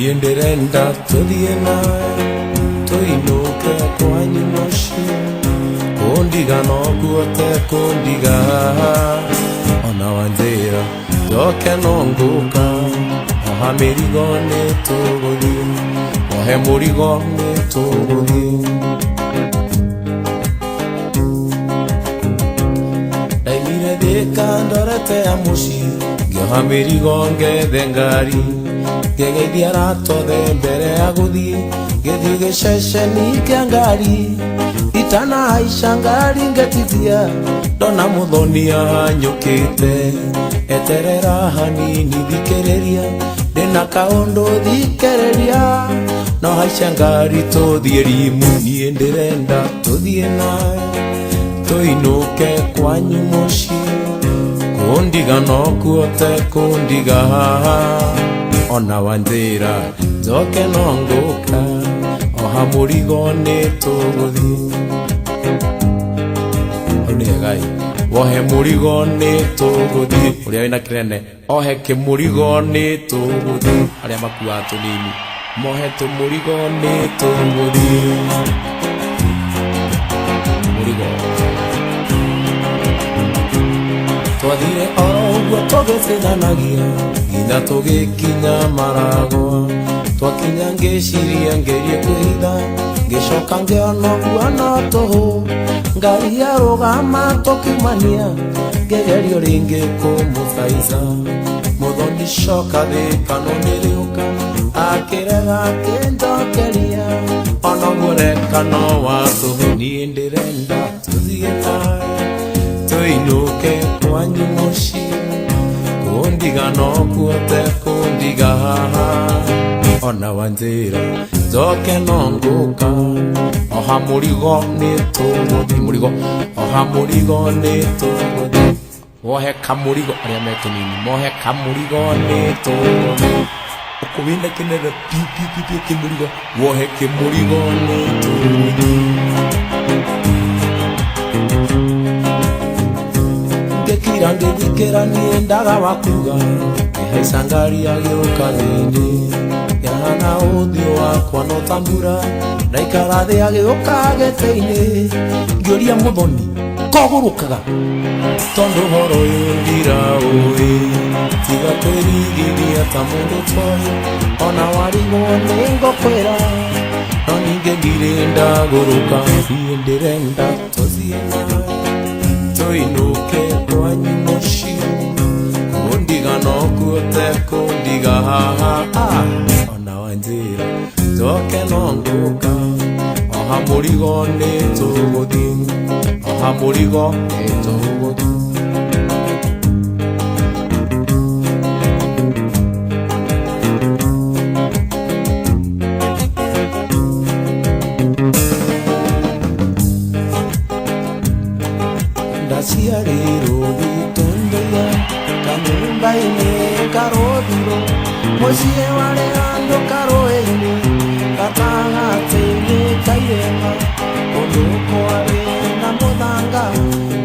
niĩ ndĩrenda tũthiĩ nawe tũinũke kwanyu mũciĩ, kũndiga no kuote kũndiga ona wanjĩra njoke no ngũka, oha mĩrigo nĩ tũgũthiĩ, ohe mũrigo nĩ tũgũthiĩ. Ndaimire Thĩka ndorete ya mũciĩ, ngĩoha mĩrigo ngethe ngari, ngĩgeithia ratothe mbere ya gũthiĩ, ngĩthiĩ gĩceceni kĩa ngari, itanahaica ngari ngĩtithia, ndona mũthonia hanyũkĩte, eterera hanini thikĩrĩria, ndĩna kaũndũ thikĩrĩria, no haica ngari tũthiĩ Rimũ, niĩ ndĩrenda tũthiĩ nawe tũinũke kwanyu mũciĩ, kũndiga no kuote kũndiga ona wanjĩra njoke no ngũka, oha mũrigo nĩ tũgũthiĩ. Ngai wohe mũrigo nĩ tũgũthiĩ, ũrĩa wĩna kĩnene ohe kĩmũrigo nĩ tũgũthiĩ, arĩa makuaga tũnini mohe tũmũrigo nĩ tũgũthiĩ. Mũrigo twathire oro ũguo tũgĩcindanagia nginya tũgĩkinya Maragwa, twakinya ngĩciria ngerie kwĩhitha, ngĩcoka ngĩona ũguo no tũhũ, ngari yarũgama tũkiumania, ngĩgerio rĩngĩ kũmũthaica, mũthoni coka Thĩka no nĩrĩũka, akĩrega akĩnjokeria, ona ũguo reka no wa tũhũ, niĩ ndĩrenda tũthiĩ nawe tũinũke kwanyu mũciĩ, kũndiga no kuote kũndiga ona wanjĩra njoke no ngũka, oha mũrigo nĩ tũgũthiĩ, mũrigo oha mũrigo nĩ tũgũthiĩ, wohe kamũrigo, arĩa me tũnini mohe kamũrigo nĩ tũgũthiĩ, ũkũ wĩna kĩnene piu piu piu piu kĩmũrigo, wohe kĩmũrigo nĩ tũgũthiĩ. Ngĩkira ngĩthikĩra niĩ ndaga wa kuga, ngĩhaica ngari agĩũka thĩinĩ, yahana ũthiũ wakwa no ta mbura, ndaikara thĩ agĩũka gĩtĩ-inĩ, ngĩũria mũthoni kogũrũkaga, tondũ ũhoro ũyũ ndiraũĩ, tiga kwĩrigithia ta mũndũ toĩ, ona warigwo nĩ ngũkwĩra, no ningĩ ndirĩ ndagũrũka, niĩ ndĩrenda tũthiĩ nawe tũinũke kwanyu mũciĩ, kũndiga no kuote kũndiga ona wanjĩra njoke no ngũka, oha mũrigo nĩ tũgũthiĩ, oha mũrigo nĩ tũgũthiĩ. Ndaciarĩirwo Gĩtũndũya, kanyũmba-inĩ karothirwo, mũciĩ warĩ handũ karũĩ-inĩ, gatagatĩ-inĩ ka irĩma, kũndũ kwarĩ na mũthanga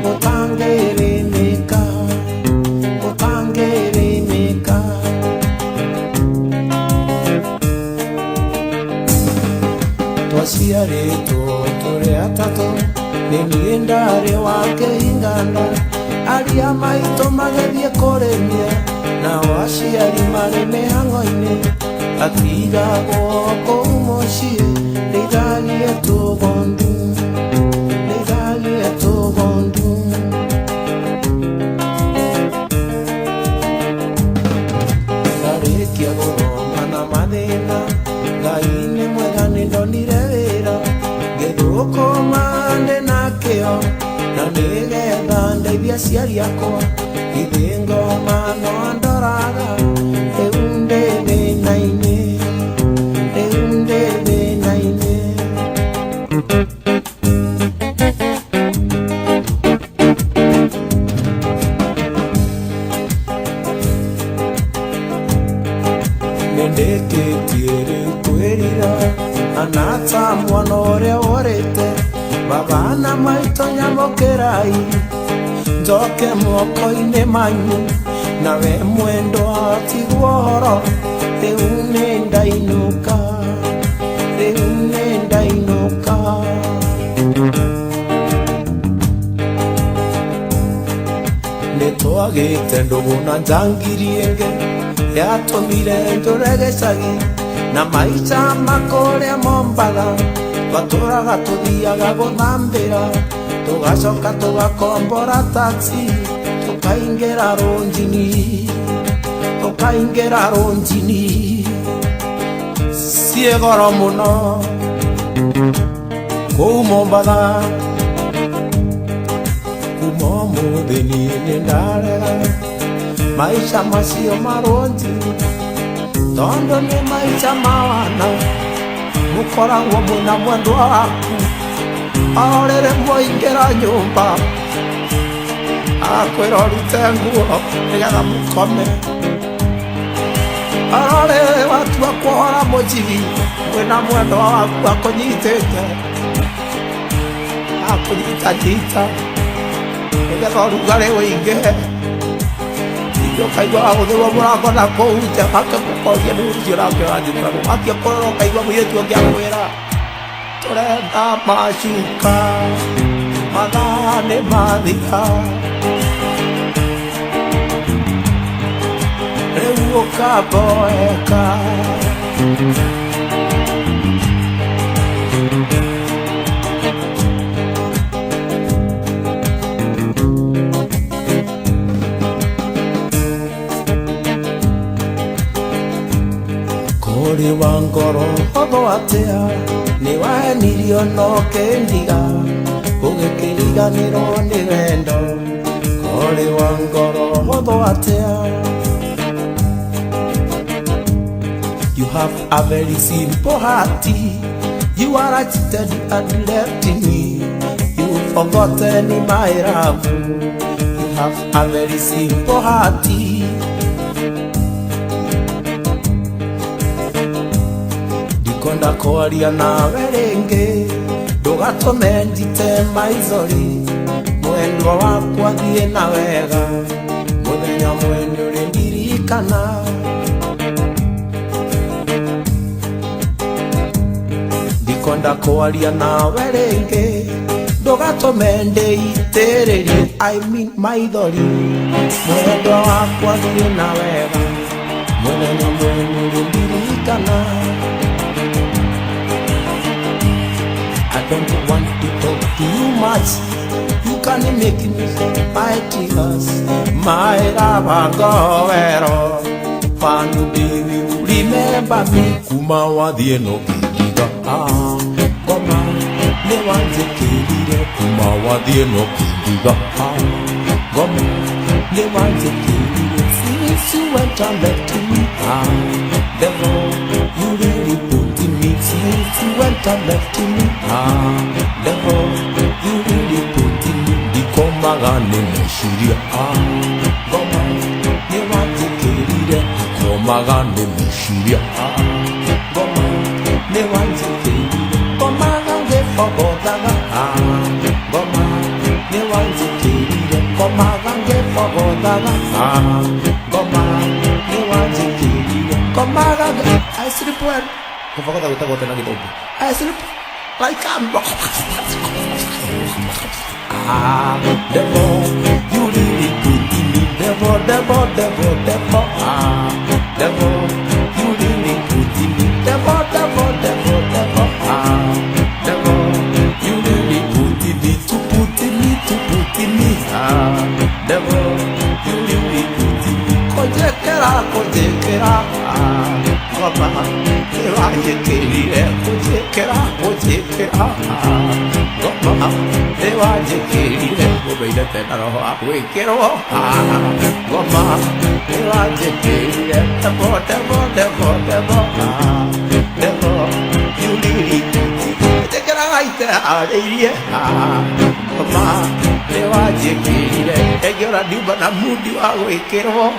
gũtangĩrĩmĩka, gũtangĩrĩmĩka. Twaciarĩtwo tũrĩ atatũ, nĩ niĩ ndarĩ wa kĩhingano, aria maitũ magĩthiĩ kũrĩmia, nao aciari marĩ mĩhang'o-inĩ, atigagwo kũu mũciĩ, rĩthagie tũgondu, rĩthagie tũgondu. Ngarĩkia gũthoma na mathĩna, Ngai nĩ mwega nĩ ndonire wĩra, ngĩthũkũma ndĩ na kĩo, na nĩgetha ndeithie aciari akwa, ithe ngoma no ndoraga, rĩu ndĩ thĩna-inĩ, rĩu ndĩ thĩna-inĩ. Nĩndĩkĩtie rĩu kwĩrira, anata mwana ũrĩa worĩte, baba na maitũ nyamũkĩrai, njoke moko-inĩ manyu, nawe mwendwa tigwo ũhoro, Reunenda inuka, reunenda inuka. Nitwagite ndugu na njangiri enge yatumire njure gicagi na maica makuria Mombatha twaturaga tuthiaga guthambira tugacoka tugakombora taxi tukaingira runjini cie goro muno kuu Mombatha kuma umuthi nie nindarega maica macio marunji tondu ni maica mawana mukoragwo mwina mwendwa waku arore mwaingira nyumba akwira urute nguo nigetha mukome arore watua kuhora mujigi mwina mwendwa waku akunyitite akunyitanyita nigetha urugari winge ukaigua aguthirwo murango na kuu nja akigukoria ni ucio nake wanjikara akiakorwo ukaigua muiritu ungi akwira turenda macuka mathaa ni mathira riu ukamboeka Kuri wa ngoro hotho atia ni wahenirio no kendiga ugikiriganirwo ni wendo Kuri wa ngoro hotho atia. You have a very simple heart. You are cheated and left me. You've forgotten my love. You have a very simple heart. Ndikonda kwaria nawe ringi ndugatume njite maithori mwendwa wakwa thie na wega muthenya mwene uri ndirikana ndikonda kwaria nawe ringi ndugatume ndeitiririe I mean maithori mwendwa wakwa thie na wega muthenya mwene uri ndirikana. I don't want to talk to you much. You can make me my tears, my love, go Fanu baby, remember me. Kuma wathie no kidiga. Goma, ne wanje kidire. Kuma wathie no kidiga. Goma, ne wanje kidire. Since you went and left me, devil, you really put in me. Since you went and left me, devil, you really put in me. Dikomaga ne meshiria. Goma, ne wanje kidire. Dikomaga ne meshiria. Goma, ne wanje kidire. Komaga nge fogodaga. Goma, ne wanje kidire. Komaga nge fogodaga. Goma, ne wanje kidire. Komaga nge. I sleep well. Kufagoda utagote na kidogo. I sleep like I'm. Devil, you really put in me. Devil, devil, devil, devil. Devil, you really put in me. Devil, devil, devil, devil. Devil, you really put in me. To put in me, to put in me. Devil, you really put in me. Kojekera, kojekera. Goma, ne wanje kidire. Kojekera, kojekera. Goma, ne wanje kidire. Gobeida tena roho akwekero. Goma, ne wanje kidire. Debo, debo, debo, debo. Debo, you really kojekera gaite areirie. Goma, ne wanje kidire. Egera diba na mudi wa gwekero.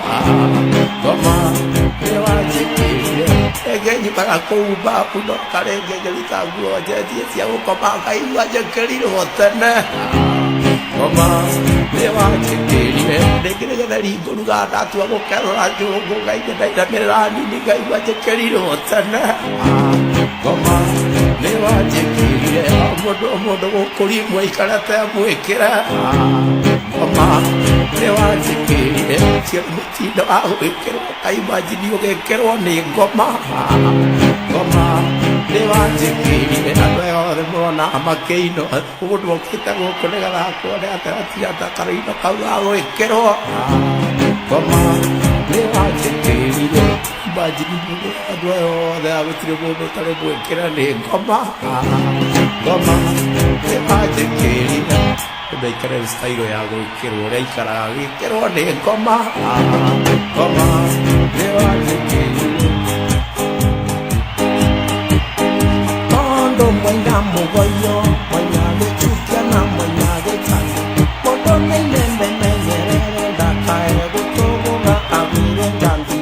Goma, ne wanje kidire. Egenyi para kuba kuno karenge gelita guo jadi sia ukoma kai waje keliro tene. Goma, ne wanje kidire. Degere Nari Guruga Datu Kara Jogo Gaida Mirani Gaibachero Sana Goma Neva Jeki Modo Kuri Moikarata Moikera Goma Neva Jeki Tirmutino Awikero Kaibajio Kerone Goma Goma Neva Jeki Mona Makeino Udo Kitabo Korea Korea Karino Kawa Kero Goma Neva Jeki Bajini Adwao, the Avitribo, Tarabo, Kerane, Goma, Goma, the Magic Kiri, the Baker Style, Kero, Rekara, Kerone, Goma, Goma, the Magic Kiri. Tondo, Moyamo, Boyo, Moyade, Chukana, Moyade, Kani, Moto, Dakaya, Toga, Avire, Gandhi.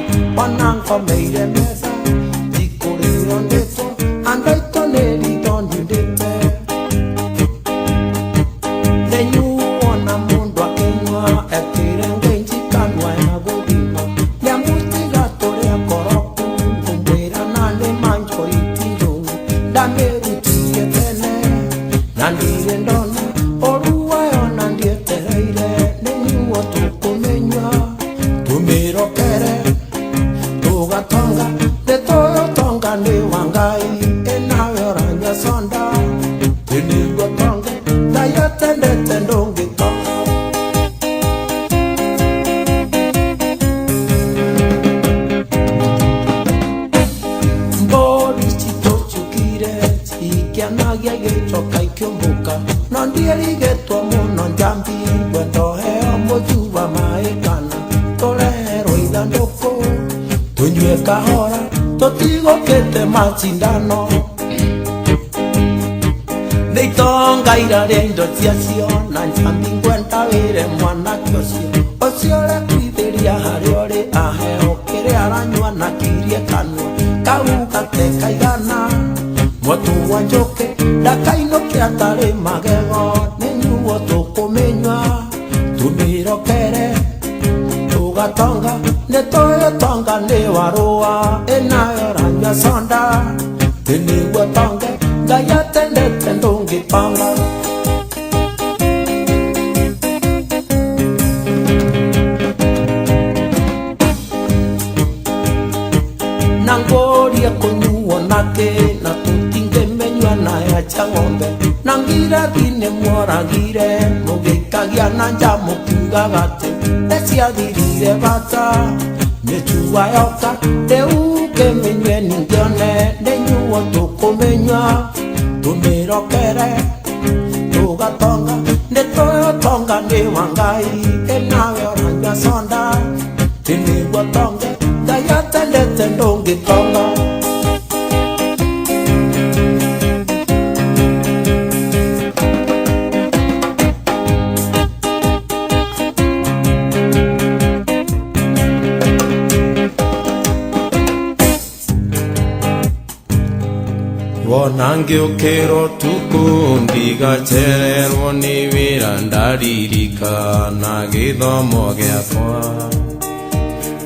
For me, the mesa, the Korean deto, and I told it on the day. Then you want a moon walking at the range, can wine a good dinner. Yamuti got to their corrupt, and wait another mind for it. That made it to a penny, Nandi and Donna, or who I on and yet the lady, then you want to come in to me, okay. Tonga, the Toyo Tonga, the Wangai, and now you're on your sonda. The new Tonga, Diet and don't get tongue. Boris Chitochukire, he cannot get Chokai Kumbuka, non dearly get to a moon on Jambi, when to hell, Mojuva, my Ghana, Torero, and Doko. Tunjue kahora, totigo kete machindano. Neitonga irarendo tiasio, nanchambi cuenta vire mwana kiosio. Osiore kuideria hariore ahe okere aranywa na kirie kanwa. Kauka te kaigana, motu wanjoke, dakaino kiatare magego. Nenyuo toko menywa, tumiro kere. Tonga, ne toyo tonga ne waroa, enayo ranja sonda, teni watonga, gaya tende tendongi panga. Nangoria konyu wanake, na tutinge menywa na ya changombe. Nangira gine mwara gire, mogeka gia nanja mokuga gate. Desia dirire bata, nechua yoka, deuke menywe ningione, nenyuo toko menywa, tumiro kere, toga tonga, netoyo tonga ne wangai, enawe oranja sonda, tiniwa tonga, daya tende tendongi tonga. Nange okero tukundiga cherero ni virandaririka na githomo giakwa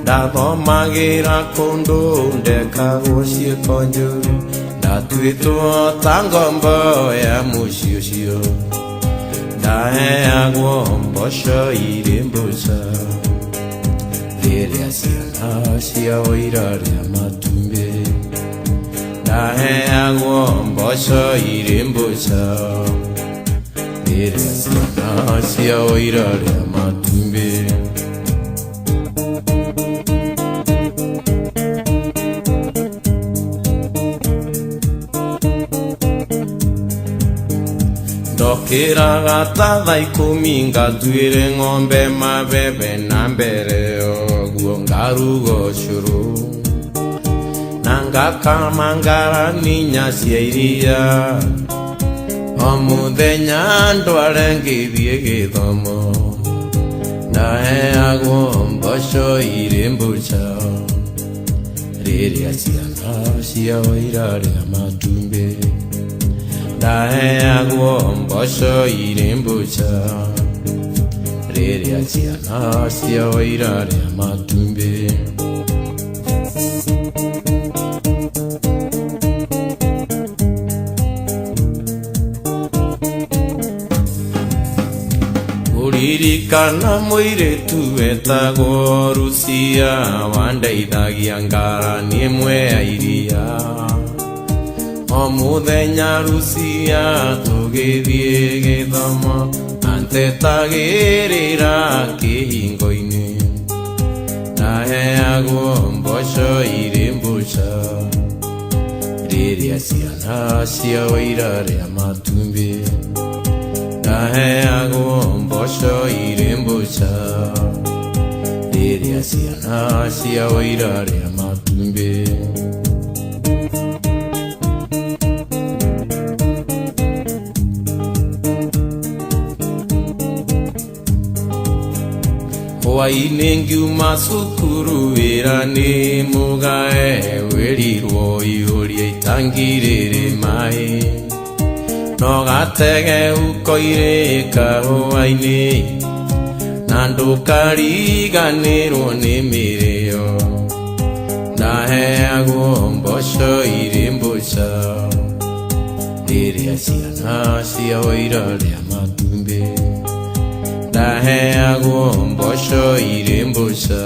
ndathomagira kundu ndekagwo ciĩko njũru ndatuĩtwo ta ngombo ya mũciĩ ũcio ndaheagwo mboco irĩ mbũca rĩrĩa ciana ciao irarĩa matumbĩ ndaheagwo mboco irĩ mbũca rĩrĩa ciana ciao irarĩa matumbĩ ndokĩraga ta thaa 10 ngatuĩre ng'ombe mabebe na mbere ũguo ngaruga ũcũrũ na ngakama ngarania cia iria o mũthenya ndware ngĩthiĩ gĩthomo ndaheagwo mboco irĩ mbũca rĩrĩa ciana ciao irarĩa matumbĩ ndaheagwo mboco irĩ mbũca rĩrĩa ciana ciao irarĩa matumbĩ. Kuririkana mũirĩtu wetagwo Rucia wandeithagia ngarani ĩmwe ya iria. O mũthenya Rucia tũgĩthiĩ gĩthomo antetagĩrĩra kĩhingo-inĩ, naheagwo mboco irĩ mbũca rĩrĩa ciana ciao irarĩa matumbĩ. Naheagwo mboco irĩ mbũca rĩrĩa ciana ciao irarĩa matumbĩ. Hwaĩ-inĩ ngiuma cukuru wĩra nĩ mũgae, wĩrirwo ihũria itangi rĩrĩ maĩ, no gatege ũkoire kahũa-inĩ na ndũkariganĩrwo nĩ mĩrĩo. Naheagwo mboco irĩ mbũca rĩrĩa ciana ciao irarĩa matumbĩ. Naheagwo mboco irĩ mbũca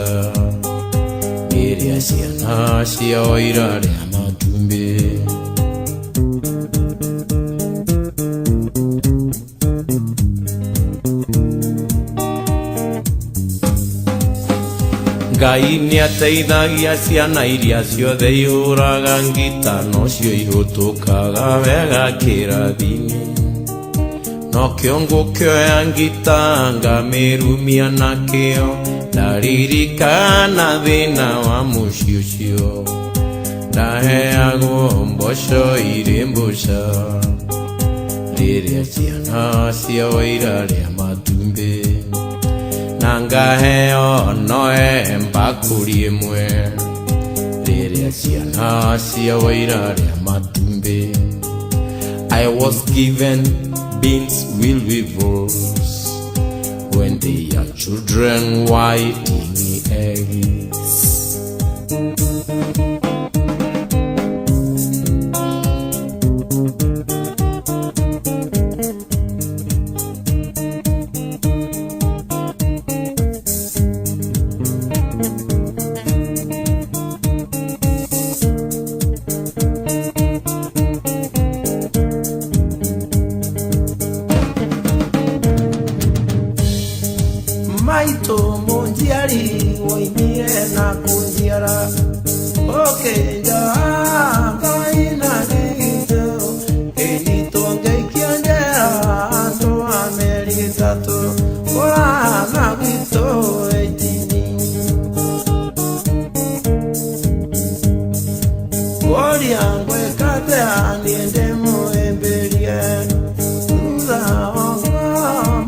rĩrĩa ciana ciao irarĩa matumbĩ. Ngai nĩateithagia ciana iria ciothe iũraga ngita, nocio ihũtũkaga wega kĩrathi-inĩ. No kĩongo kĩoya ngita ngamĩrumia nakĩo, ndaririkana thĩna wa mũciĩ ũcio. Ndaheagwo mboco irĩ mbũca rĩrĩa ciana ciao irarĩa matumbĩ, na ngaheo noe mbakũri ĩmwe rĩrĩa ciana ciao irarĩa matumbĩ. I was given beans will reverse when they are children whiting eggs. Maito munjiari woinire na kunjiara okenja kaina nito edito ngeikianjera anto ameritato ora na gwito etini gori angwe kate aniende moemberie uza ongo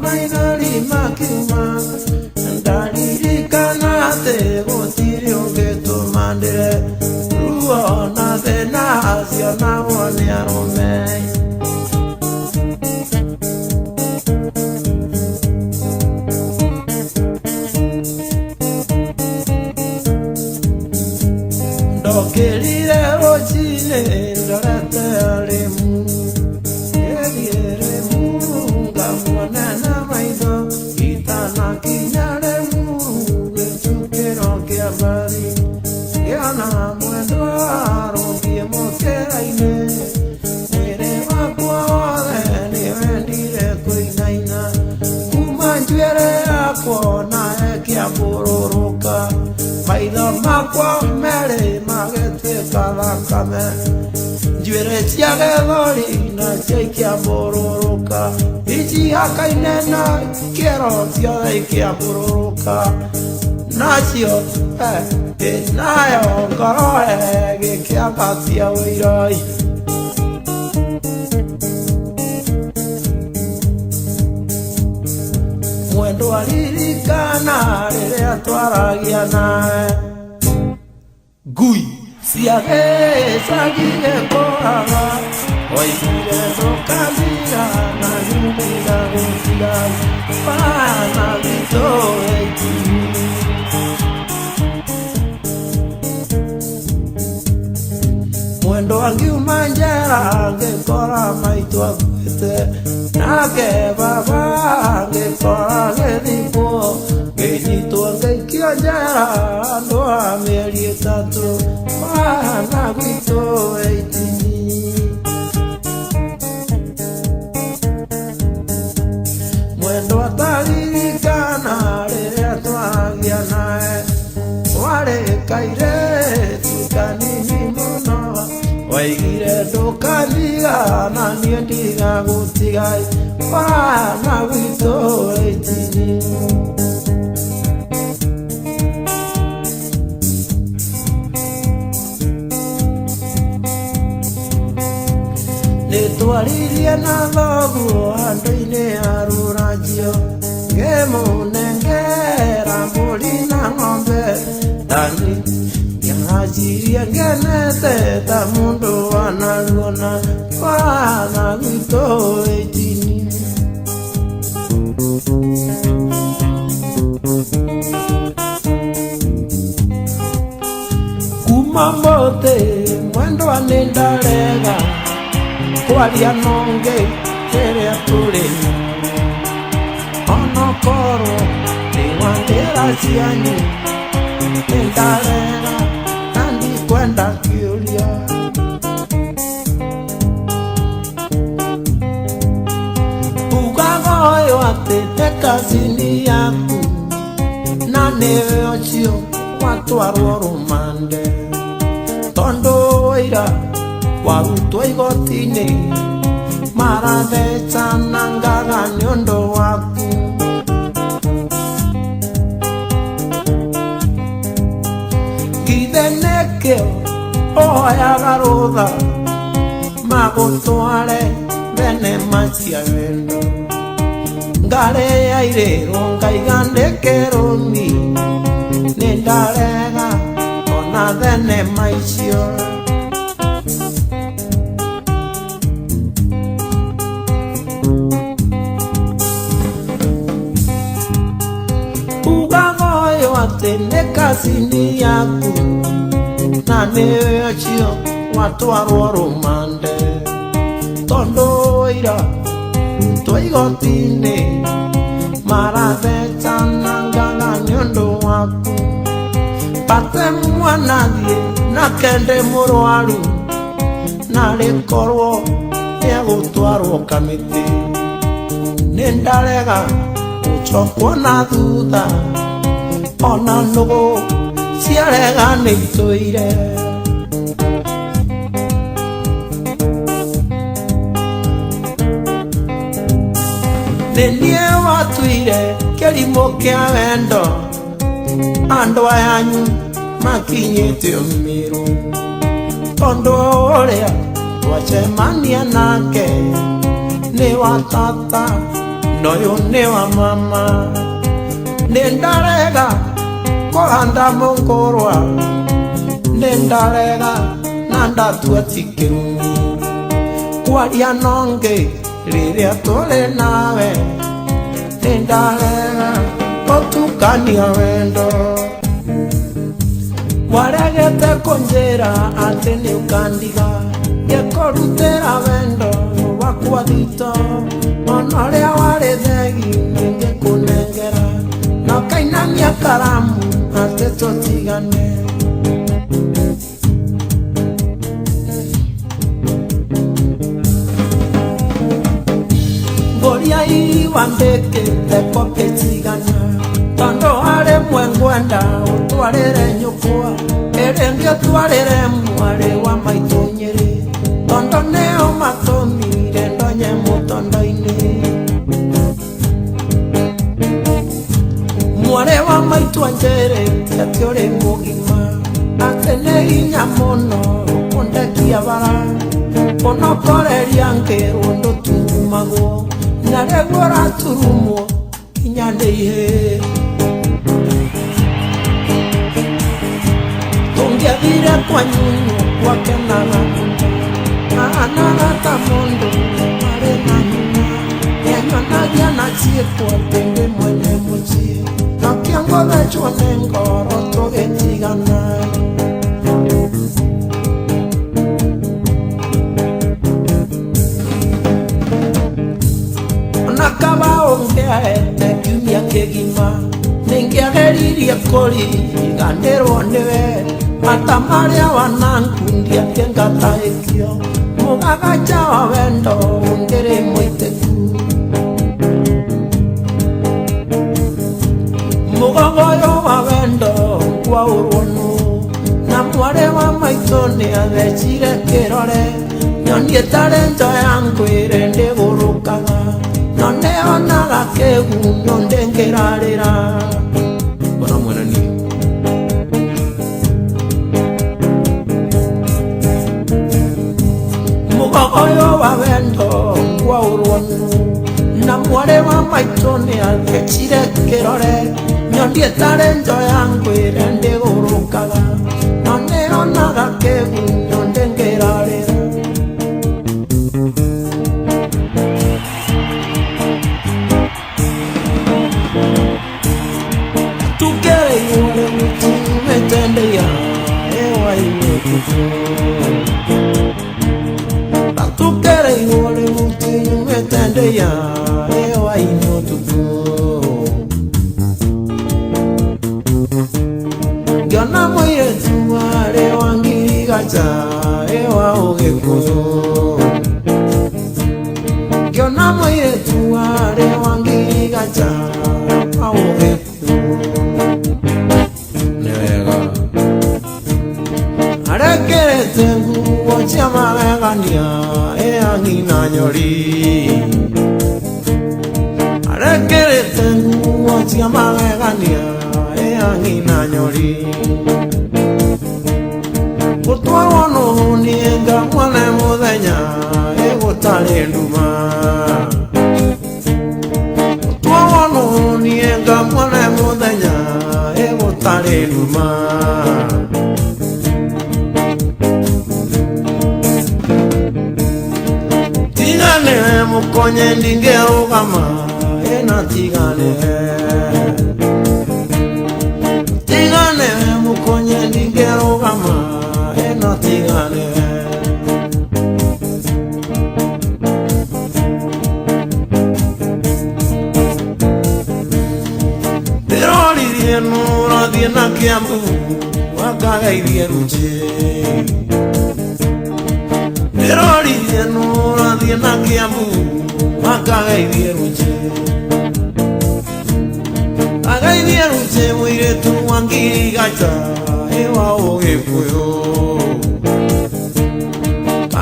mainari makima. Ndaririkana gũtirĩ ũngĩtũmanĩre ruo na thĩna acio nao nĩ arũme. Ndokĩrire rũcinĩ ndorete rĩmu, ngĩthiĩ rĩmu ngamuona na maitho itanakinya rĩmu gĩcukĩro kĩa mbari gĩona mwendwa arũngiĩ mũkĩra-inĩ. Mwĩrĩ wakwa wothe nĩwendire kũinaina, kuma njuĩrĩ yakwa nawe kĩambũrũrũka, maitho makwa merĩ magĩtuĩka thakame, njuĩrĩ cia gĩthũri nacio ikĩambũrũrũka, icihakaine na kĩero ciothe ikĩambũrũrũka, nacio nayo ngoro gĩkĩambatia wĩirai. Mwendwa ririkana rĩrĩa twaragia nawe, ngui cia gĩcagi gĩkũraga, oigire ndũkathira na nyumĩra gũthira, bana witũ twagethikwo ngĩnyitwo ngaikio njera andũ a mĩeri ĩtatũ mwana gwitũ weitini. Mwendwa taririkana rĩrĩa twagĩa nawe, warĩ kairĩtu kanini mũno, waigire ndũkathiga na niĩ ndigagũtiga mwana gwitũ weitini. Nĩtwaririe na thoguo handũ-inĩ ya rũranjio, ngĩmũnengera mbũri na ng'ombe, ndani ngĩanjirie ngenete ta mũndũ wanaruona mwana gwitũ weitini. Kuma mũthĩ mwendwa nĩndarega kwaria nonge rĩrĩa tũrĩ, onokorwo nĩ wa njĩra cianyu nĩndarega na ndikwenda kĩũria. Ugaga ũyũ atĩ nĩ kazini yaku na nĩwe ũcio watwarwo rũmande, tondũ ũira warutwo igoti-inĩ marathecana ngaga nĩũndũ waku. Githĩ nĩkĩo ũhoyaga rũtha magũtware thenema cia wendo? Ngarĩyairĩrwo ngaiga ndĩke rũmi, nĩndarega ona thenema icio. Ugaga ũyũ atĩ nĩ kazini yaku na nĩwe ũcio watwarwo rũmande, tondũ ũira rutwo igoti-inĩ marathecana ngaga nĩũndũ waku. Mbate mwana thiĩ nake ndĩ mũrwaru na rĩkorwo nĩegũtwarwo kamĩtĩ, nĩndarega gũcokwo na thutha ona nũgũ ciarega nĩitũire. Nĩ niĩ watuire kĩrimũ kĩa wendo, andũ ayanyu makinyĩte ũmĩrũ, tondũ ũrĩa twacemania nake nĩ wa tata noyũ nĩ wa mama. Nĩndarega kũhanda mũkũrwa, nĩndarega na ndatua ti kĩrumi kwaria nonge rĩrĩa tũrĩ nawe, nĩndarega gũtukania wendo. Waregete kũnjĩra atĩ nĩũkandiga ngĩkũrutĩra wendo wakwa thito, ona ũrĩa warĩ thegi nĩngĩkũnengera na ũkainamia karamu atĩ tũtigane. Ngũria iwa mbĩkĩte kopĩ tigana, tondũ harĩ mwe ngwenda ũtwarĩre nyũkwa, ĩrĩngĩ ũtwarĩre mwarĩ wa maitũ Nyĩrĩ, tondũ nĩo matũmire ndonye mũtondo-inĩ. Mwarĩ wa maitũ Nyĩrĩ ti atĩ ũrĩ mũgima, atĩ nĩ hinya mũno ũkũndekia bara, ũnokoreria ngĩrwo ndũturumagwo, na rĩu ũraturumwo nginya nĩ ihĩ. Tũngĩathire kwa nyunyu gwakenaga mũno, ahanaga ta mũndũ marĩ na hinya, nĩanyonagia na ciĩko atĩ ndĩ mwene mũciĩ, nakĩo ngũthecwo nĩ ngoro tũgĩtigana. Ona kaba ũngĩahete kĩgima nĩngĩageririe kũriganĩrwo nĩwe ata marĩa wanankundia kĩngatahĩkio mũgagaja wa wendo ndĩrĩ mũitĩku mũgogoyo wa wendo kwaũrwo nũ na mwarĩ wa maitũ nĩathecire kĩrore nyonie talento yangu ĩrĩ ndĩgũrũkaga no nĩonaga kĩgunyũ ndĩngĩrarĩra bona mwenani mũgogoyo wa wendo kwaũrwo nũ na mwarĩ wa maitũ nĩathecire kĩrore nyonie talento yangu ĩrĩ ndĩgũrũkaga no nĩonaga kĩgunyũ ndĩngĩrarĩra Gana moire tuare wangi gacha ewa ogekuyo Gana moire tuare wangi gacha ogekuyo Nega Arekere tengu wachama gania eangi nanyori Arekere tengu wachama gania eangi nanyori Gutwarwo no nienga mwana muthenya egutari nduma Gutwarwo no nienga mwana muthenya egutari nduma Tigane mukonye ndingerugama ena tigane Tigane mukonye ndingerugama ena tigane Teroririe nura diena kiambu wakagairie ruche Teroririe nura diena kiambu wakagairie ruche Agairie ruche muire tu wangi gacha ewa ogekuyo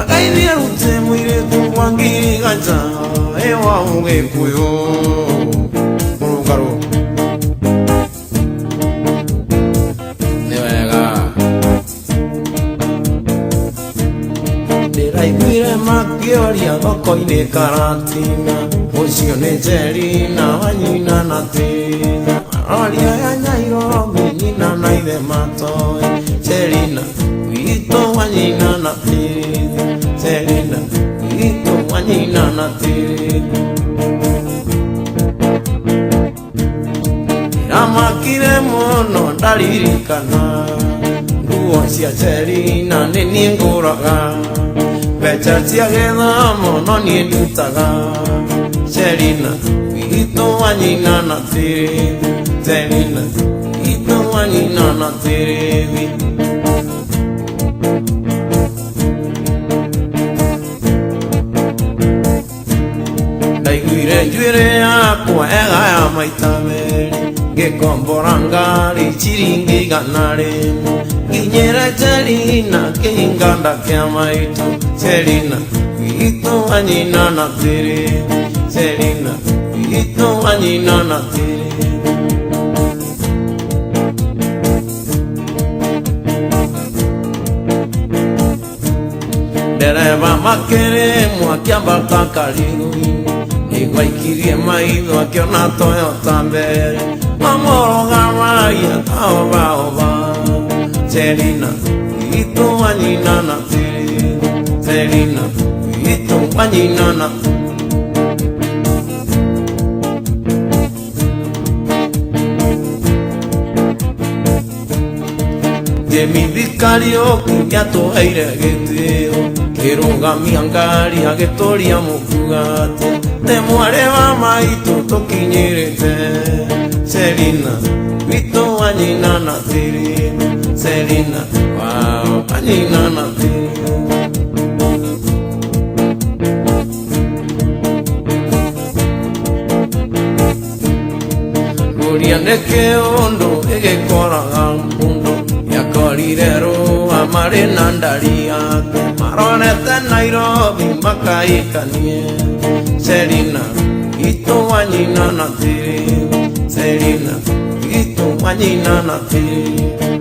Agairie ruche muire tu wangi gacha ewa ogekuyo Murugaro Newega Ndĩraiguire makĩoria thoko-inĩ karatina Ũcio nĩ Njerina wanyina na Tina Aroria ya Nyairongũ nyina na ithe matoĩ Njerina witũ wanyina na Tina Njerina witũ wanyina na Tina Ndamakire mũno ndaririkana nguo cia Njerina nĩ niĩ ngũraga Mbeca cia gĩthomo no niĩ ndutaga Njerina witũ wanyina na Tina Njerina witũ wanyina na Tina Ndaiguire njuĩrĩ yakwa egaya maita merĩ ngĩkombora ngari ciringi igana rĩmwe nginyĩre Njerina kĩhinganda kĩa maitũ Njerina witũ wanyina na Tina Njerina witũ wanyina na Tina Ndereba makĩrĩmwo akĩambata karigũ-inĩ Nĩgwaikirie maitho akĩona Toyota mbere mamorogamagia taobaoba Njerina witũ wanyina na Tina Njerina witũ wanyina na Thirikari yatũheire gĩtĩo kĩrũgamia ngari agĩtũria mũkuga atĩ nĩ mwarĩ wa maitũ tũkinyĩrĩte Selina, Vito Anina Natiri, Selina, wow, Anina Natiri. Neke ondo ege korangang mundo ya korirero amare nandaria maronete Nairobi makai kanie Selina ito wanyina natiri Selina ito wanyina natiri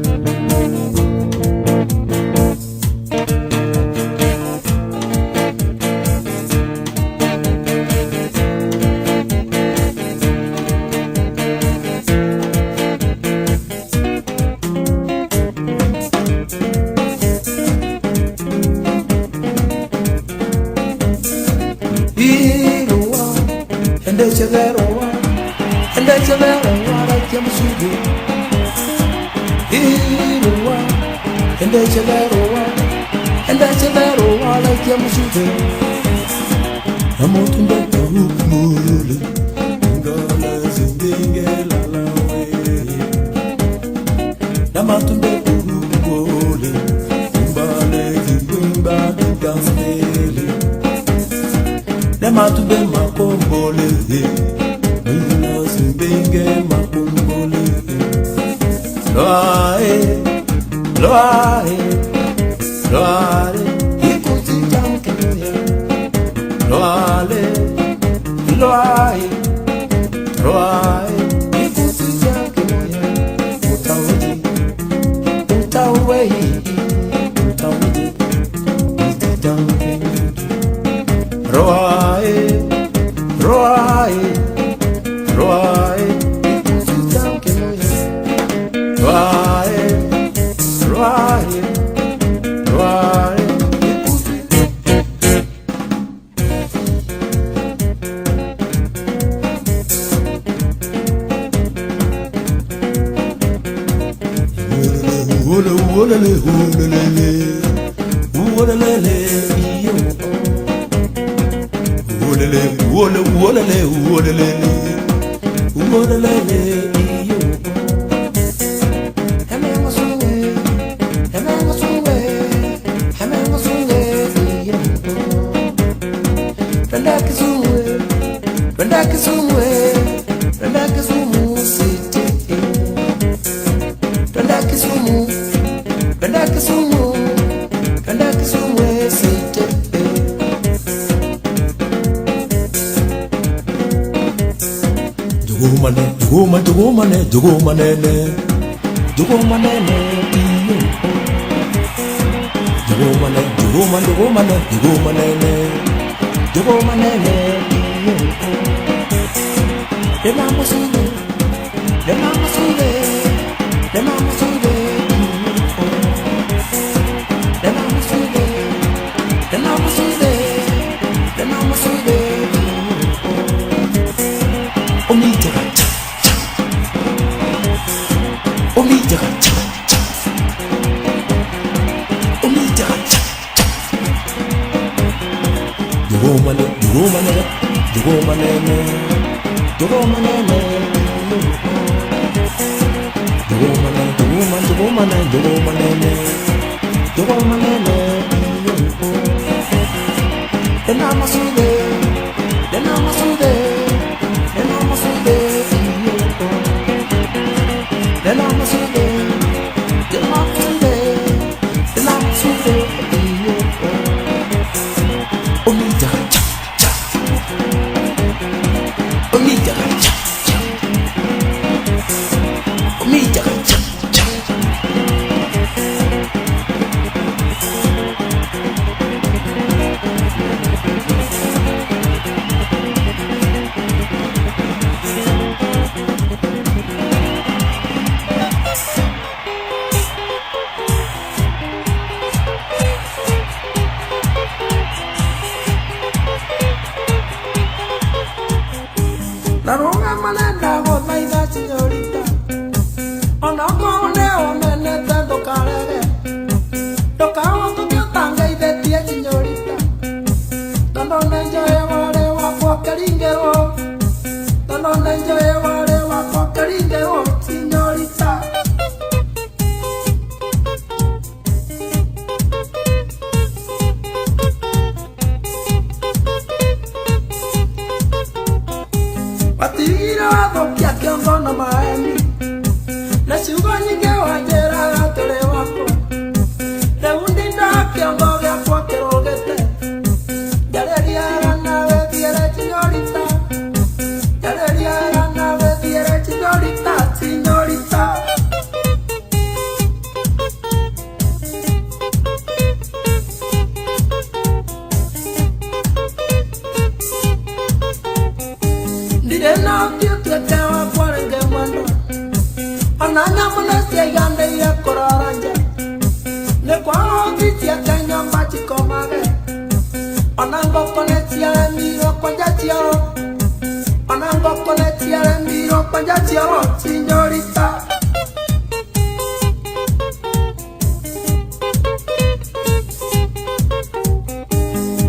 tiare miro panja tiaro signorita.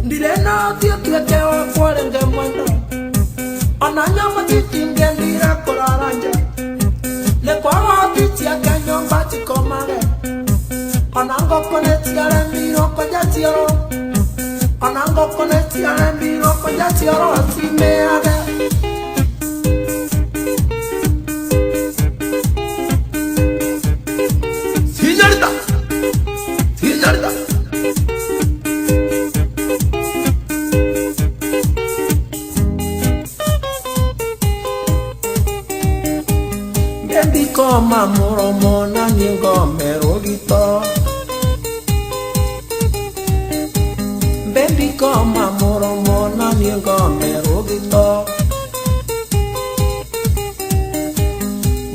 Ndirena tia tueke o fuore nge mwendo. Ananya matiti nge ndira koraranja. Ne kwa titi ya kanyo mbati komare. Anango kone tiare miro panja tiaro. Anango kone tiare miro panja tiaro simeade. Signorita, signorita. Baby koma moromo na ningo merogito. Baby koma moromo na ningo merogito.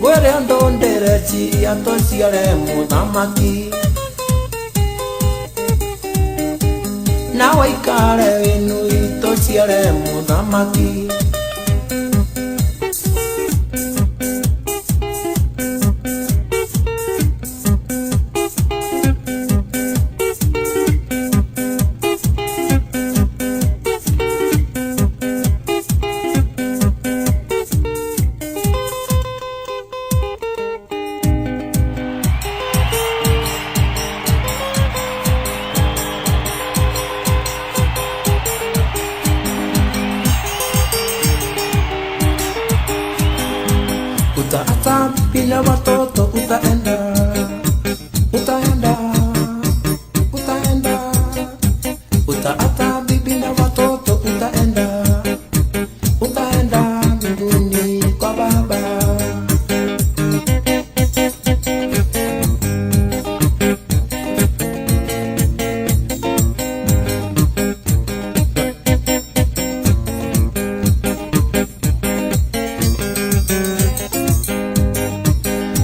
Gwere ando nderechi ando siare munamaki. Na waikare winu ito siare munamaki. Utaata bila watoto utaenda, utaenda, utaenda. Utaata bila watoto utaenda, utaenda mbinguni kwa Baba.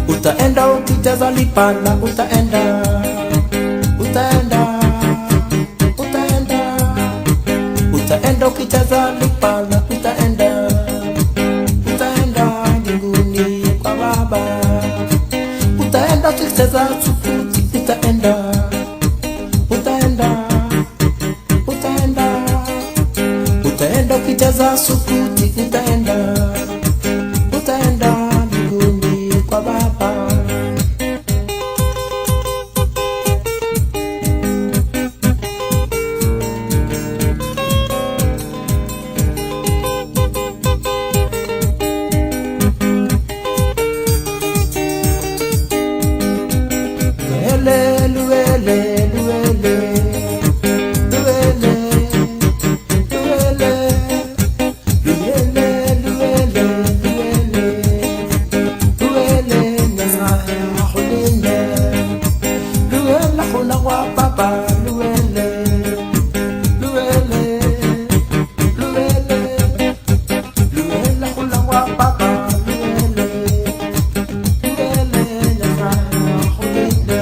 Utaenda ukijaza lipana, utaenda, utaenda, utaenda. Utaenda ukijaza lipana, utaenda, utaenda mbinguni kwa Baba. Utaenda ukijaza sufuti, utaenda, utaenda, utaenda. Utaenda ukijaza sufuti, utaenda, utaenda mbinguni kwa Baba. Luele, luele, luele, luele, luele, luele, luele, luele, luele, nazahe hulile, luele hula wa Baba, luele, luele, luele, luele hula wa Baba, luele, luele, nazahe hulile.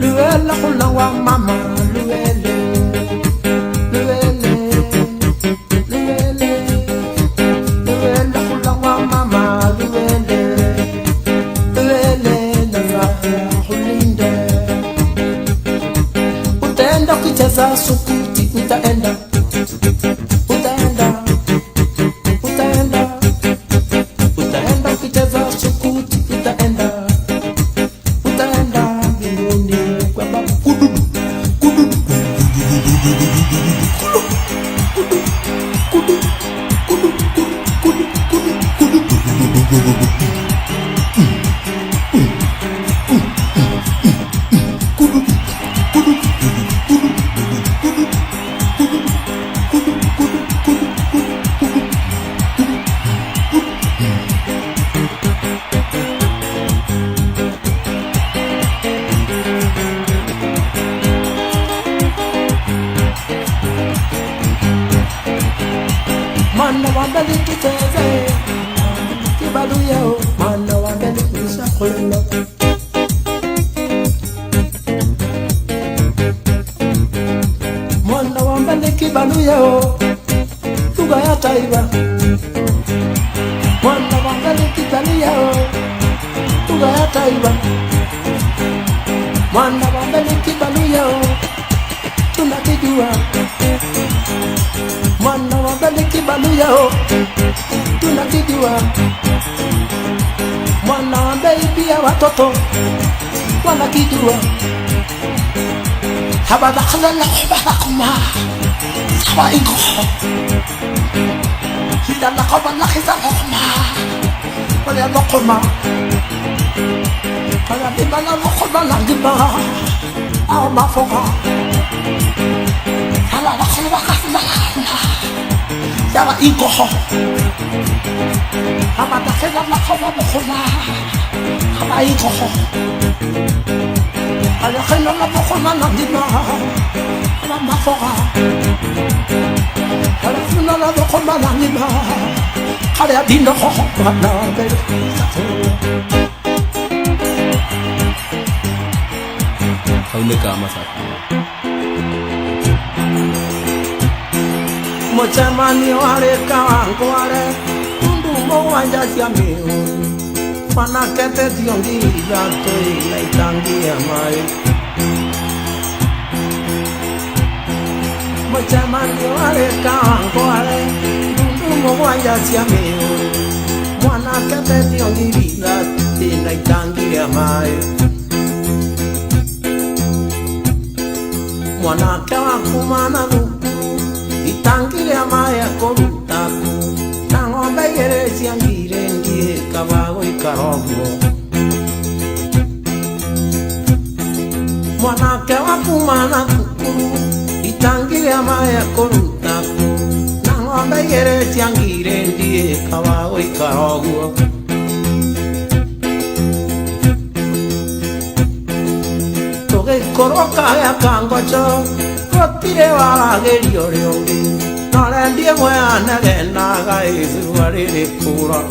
Luele hula wa mama, luele, luele, luele, luele hula wa mama, luele, luele, nazahe hulinde. Utaenda ukicheza sukuti, utaenda, utaenda, utaenda. Utaenda ukicheza sukuti, utaenda, utaenda mbinguni kwa Baba. Kududu, kududu, kududu, kududu, kududu, kududu, kududu. Mana wanda litute kibaluya o mwana wange nikuza kulelo mwana wange nikibaluya o tuga ya taiba mwana wange nikibaluya o tuga ya taiba mwana wange nikibaluya o tunakijua mwana wange nikibaluya o tunakijua mwana wange pia watoto wanakijua habadakhala kubakuma sawa ingo hida nakoma nakhiza nakoma wala nakoma wala bimana nakoma nakima aw mafoga hala nakoma nakima sawa ingo habadakhala nakoma nakoma sawa ingo ala khayna la bokona na dima ala mafoga ala funa la bokona na dima ala dino na be khawleka masaka mochamani wale kawango wale tundu mo wanja siamio Mana kete tiongi gato ila itangi amai Machamani wale kango wale Dundu wanja siameo Mana kete tiongi gato ila itangi amai Mwana kawa kumana nukuru Itangi amai akorutaku Nangombe gere siangire ndie kabago ikarogo Mwanake wakumana kukuru Itangire amaya korutaku Nangombe gere siangire ndie kabago ikarogo Toge koroka ya kangocho Rotire wala gerio riongi Nore ndie mweana genaga izu warire kura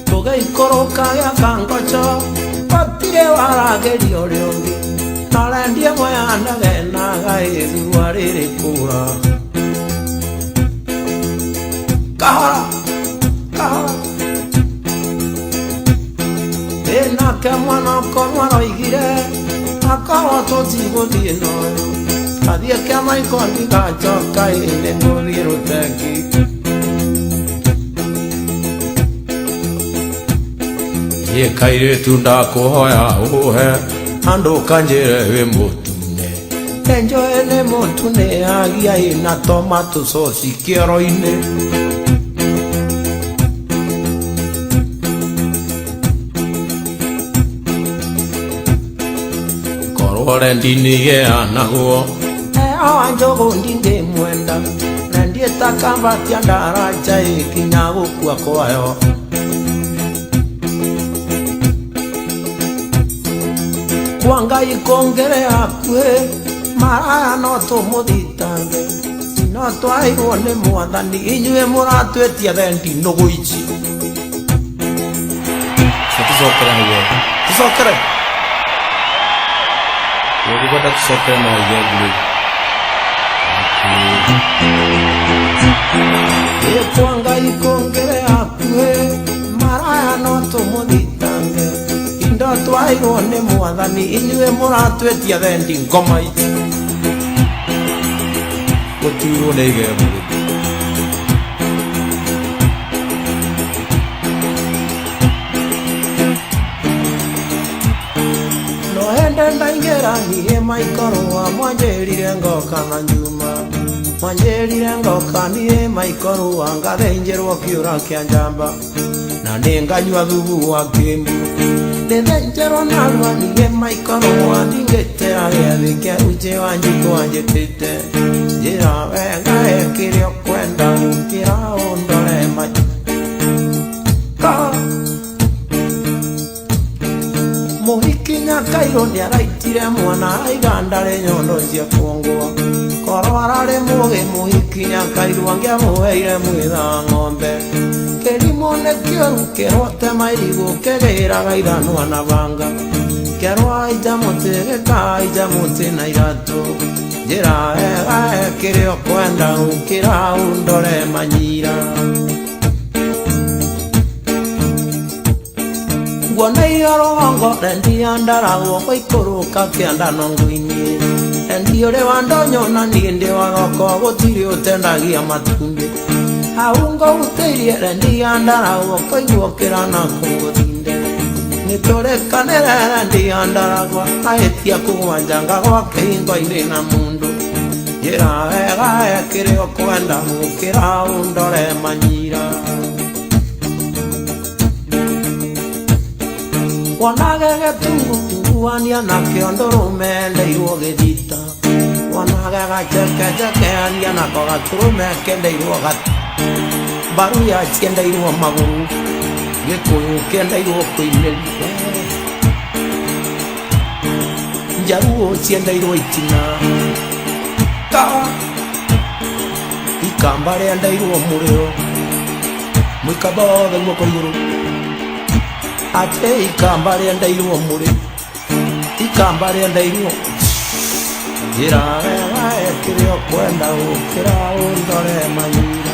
Toge koroka ya kangocho Rotire wala gerio riongi Nore ndie mweana genaga izu warire kura Kahara Kahara Ena ke mwana konwaro igire Akawa toti godi noyo Adie ke maiko ndiga choka ine ngori ruteki Ye kaire tunda kuhoya uhe Ando kanjere we motune Enjo ene motune agia ina tomato sosi kiero ine Ore ndinige anago Awa njogo ndinge mwenda Nandie takamba tia daraja ikinyago kwa kwayo Kwanga ikongere akwe Maraya noto moditange Sinoto aione mwadhani Inyue muratwe tia thendi nogo ichi Tuzokera hiyo Tuzokera Yogupada tusokera na yeglu Kwanga ikongere akwe Maraya noto moditange Indoto aione mwadhani Inyue muratwe tia thendi ngoma ichi Koturo nege mwede Ndaingera niye maikorwa mwanjerire ngoka na njuma mwanjerire ngoka niye maikorwa ngathenjerwo kiura kia njamba na ninganywa thubu wa kimbu ndithenjerwo narwa niye maikorwa ndingetera giathi kia uche wa njiko wanjitite njira wenga ekirio kwenda gukira undore Muhikinya kairo ni araitire mwana iganda re nyondo cia kuongwa koro arare muge muhiki Gukinya kairua ngiamuheire mwitha ng'ombe Kĩrimũ nĩ kĩũru kĩhote mairigũ kĩgĩraga ithanwa na banga Kĩarũa ija mũtĩ gĩkaija mũtĩ na iratũ Njĩra wega kĩrĩa ũkwenda gũkĩra ũndore manyira Nguoneire rũgongo rendia ndaragwo gũikũrũka kĩanda nongo-inĩ Endia ũrĩ wa ndonyo na niĩ ndĩ wa thoko gũtirĩ ũtendagia matumbĩ Hau ngũgũtĩirie rendia ndaragwo kũigua ũkĩra na kũgũthinde Nĩtũrĩkanĩre rendia ndaragwa ahĩtia kũgwanja ngagwa kĩhingo-inĩ na mũndũ Njĩra wega kĩrĩa ũkwenda gũkĩra ũndore manyira Wanage gĩtungu tunguania nakĩo ndũrũme ndeirwo gĩthita Wanage gacekecekeania nako gatũrũme kendeirwo gatu Mbaru ya ciendeirwo magũrũ Gĩkũyũ kĩendeirwo kũinĩria Njaruo ciendeirwo itina Ikamba rĩendeirwo mũrĩo Mũikamba wothe guoko igũrũ Ate ikamba rĩendeirwo mũrĩo Ikamba rĩendeirwo Njĩra wega kĩrĩa ũkwenda gũkĩra ũndore manyira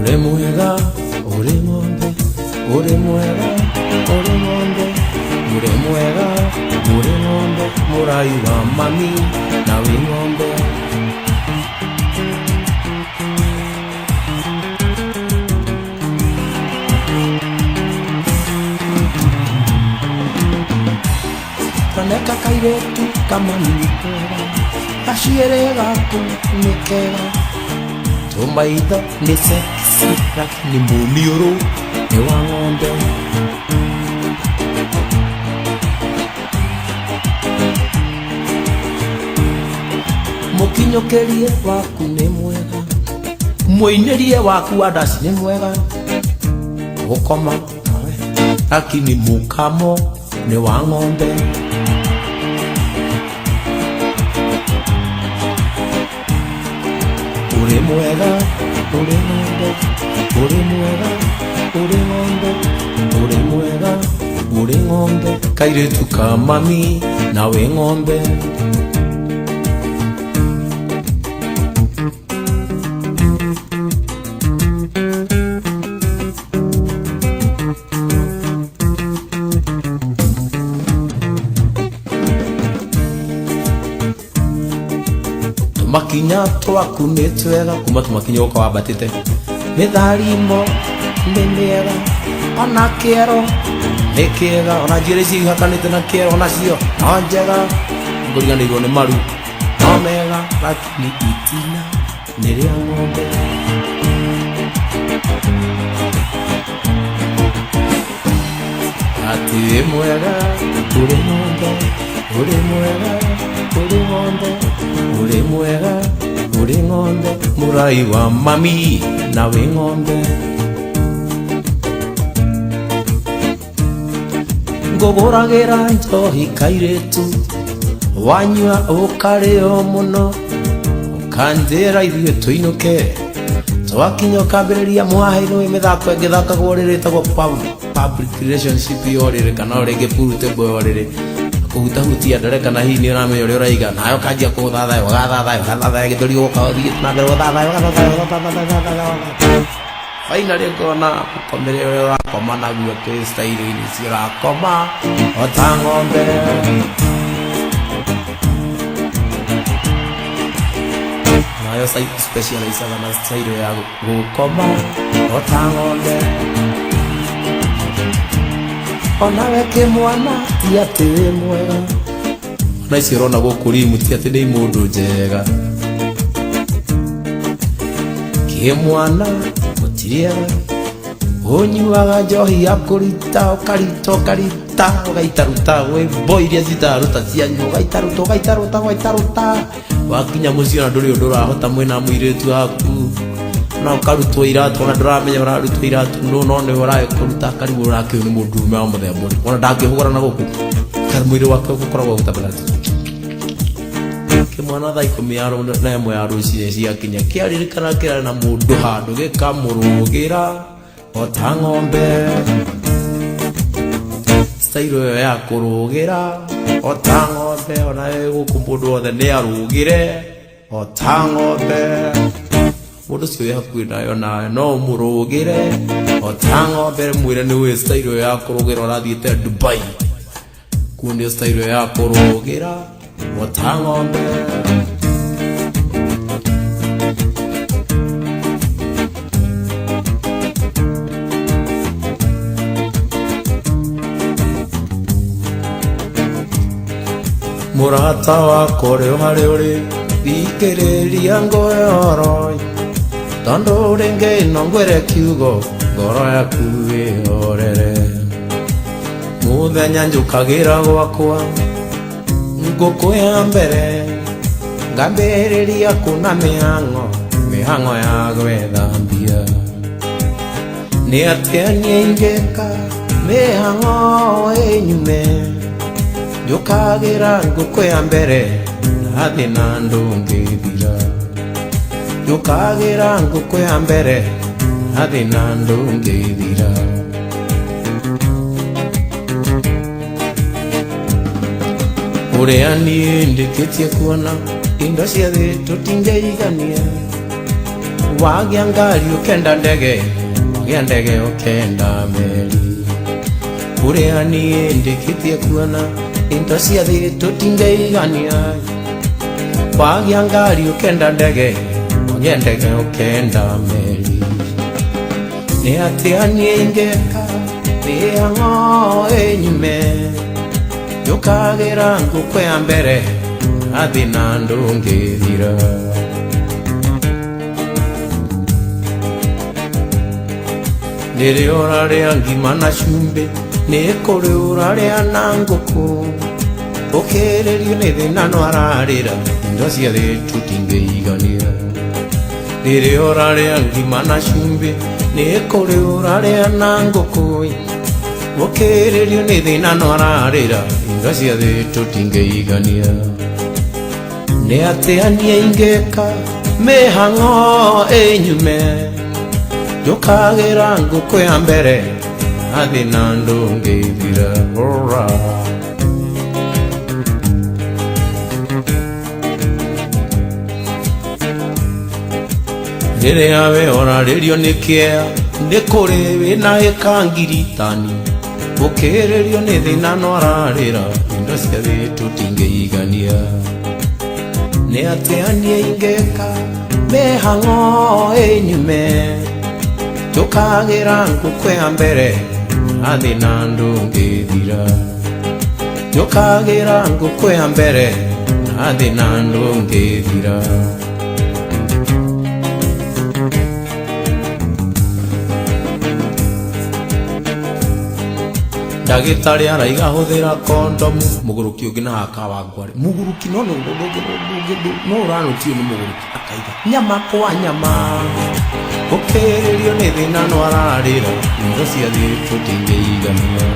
Ore mwega, ore ng'ombe, ore mwega, ore ng'ombe, ore mwega, ore ng'ombe, mũrai wa mami na wĩ ng'ombe. Kaneka kairĩtu kamani kega, gaciĩrĩ gaku nĩ kega. Tumaitho nĩ sexy lakini mũniũrũ nĩ wa ng'ombe Mũkinyũkĩrie waku nĩ mwega Mũinĩrie waku wa ndaci nĩ mwega Gũkoma nawe lakini mũkamo nĩ wa ng'ombe Uri mwega, uri ng'ombe, uri mwega, uri ng'ombe, uri mwega, uri ng'ombe, kairĩtu ka mami na wĩ ng'ombe. Makinya twaku nĩ twega kuma tumakinya ũka wambatĩte nĩ tharimo nĩ mĩega ona kĩero nĩ kĩega ona njĩra ici ihakanĩte na kĩero nacio no njega ngũriganĩirwo nĩ maru no mega lakini itina nĩ rĩa ng'ombe ati wĩ mwega ũrĩ ng'ombe ũrĩ mwega ũrĩ ng'ombe Uri mwega, uri ng'ombe, mũrai wa mami na wĩ ng'ombe Ngũgũragĩra njohi kairĩtu wanyua ũkarĩo mũno ũkanjĩra ithuĩ tũinũke twakinya ũkambĩrĩria mwaheirwo mĩthako ĩngĩthakagwo rĩrĩ ĩtagwo public relationship yorĩrĩ kana rĩngĩ pool table yorĩrĩ Kũhutahutia ndare kana hihi nĩ ũramenya ũrĩa ũraiga nawe ũkanjia kũthathayo ũgathathayo gĩthũri ũgathiĩ na mbere ũgathathayo finally ngona mũkomere ũrĩa ũrakoma naguo kĩ-style-inĩ icio ũrakoma o ta ng'ombe nayo specializaga na style ya gũkoma o ta ng'ombe Onawe kĩmwana ti atĩ wĩ mwega Ona ici ũrona gũkũ rimu ti atĩ nĩ mũndũ njega Kĩmwana gũtirĩega Unyuaga njohi ya kũrita ũkarita ũgaitaruta gwĩ mboi iria citaruta cianyu ũgaitaruta wakinya mũciĩ na ndũrĩ ũndũ ũrahota mwĩna mũirĩtu waku na ũkarutwo iratũ na ndũramenya ũrarutwo iratũ no nĩ ũrae kũruta karibu ũrakĩu nĩ mũndũrume wa mũthemba ona ndangĩhũgũra na gũkũ mwĩrĩ wake ũkoragwo ũtabĩrati kĩmwana thaa 11 ya rũciinĩ ciakinya kĩaririkana kĩrarĩ na mũndũ handũ gĩkamũrũgĩra ota ng'ombe stailo ĩyo ya kũrũgĩra ota ng'ombe ona gũkũ mũndũ wothe nĩ arũgĩre ota ng'ombe mũndũ ũcio wĩ hakuhĩ nayo nawe no mũrũgĩre ota ng'ombe mwĩre nĩ ũĩ stailo ĩyo ya kũrũgĩra ũrathiĩte Dubai kuo nĩ stailo ya kũrũgĩra ota ng'ombe Murata wakwa ũrĩ harĩ ũrĩ thikĩrĩria ngũyoro tondũ rĩngĩ ĩno ngwĩre kiugo ngoro yaku ĩhorere mũthenya njũkagĩra gwakwa ngũkũya mbere ngambĩrĩria kuna mĩhang'o ya gwĩthambia nĩ atĩa niĩ ingĩka mĩhang'o ĩnyume njũkagĩra ngũkũya mbere nathi na ndũngĩthira njũkagĩra ngũkũya mbere nathi na ndũngĩthira ũrĩa niĩ ndĩkĩtie kuona indo cia thĩ tũtingĩigania wagĩa ngari ũkenda ndege wagĩa ndege ũkenda meri ũrĩa niĩ ndĩkĩtie kuona indo cia thĩ tũtingĩigania wagĩa ngari ũkenda ndege wagĩa ndege ũkenda meri nĩ atĩa niĩ ingĩka mĩhang'o ĩnyume njũkagĩra ngũkũya mbere nathi na ndũngĩthira rĩrĩ ũrarĩa ngima na cumbĩ nĩ kũrĩ ũrarĩa na ngũkũ ũkĩrĩrio nĩ thĩna no ararĩra indo cia thĩ tũtingĩigania rĩrĩ ũrarĩa ngima na cumbĩ nĩ kũrĩ ũrarĩa na ngũkũ ũkĩrĩrio nĩ thĩna no ararĩra indo cia thĩ tũtingĩigania nĩ atĩa niĩ ingĩka mĩhang'o ĩnyume njũkagĩra ngũkũya mbere nathi na ndũngĩthira rĩrĩa we orarĩrio nĩ kĩea nĩ kũrĩ wĩna ĩka ngiritani ũkĩrĩrio nĩ thĩna no ararĩra indo cia thĩ tũtingĩigania nĩ atĩa niĩ ingĩka mĩhang'o ĩnyume njũkagĩra ngũkũya mbere nathi na ndũngĩthira njũkagĩra ngũkũya mbere nathi na ndũngĩthira ndagĩtarĩ araiga hũthĩra kondomu mũgũrũki ũngĩ na akawangwarĩ mũgũrũki no ũranũkio nĩ mũgũrũki akaiga nyama kwa nyama ũkĩrĩrio nĩ thĩna no ararĩra indo cia thĩ tũtingĩigania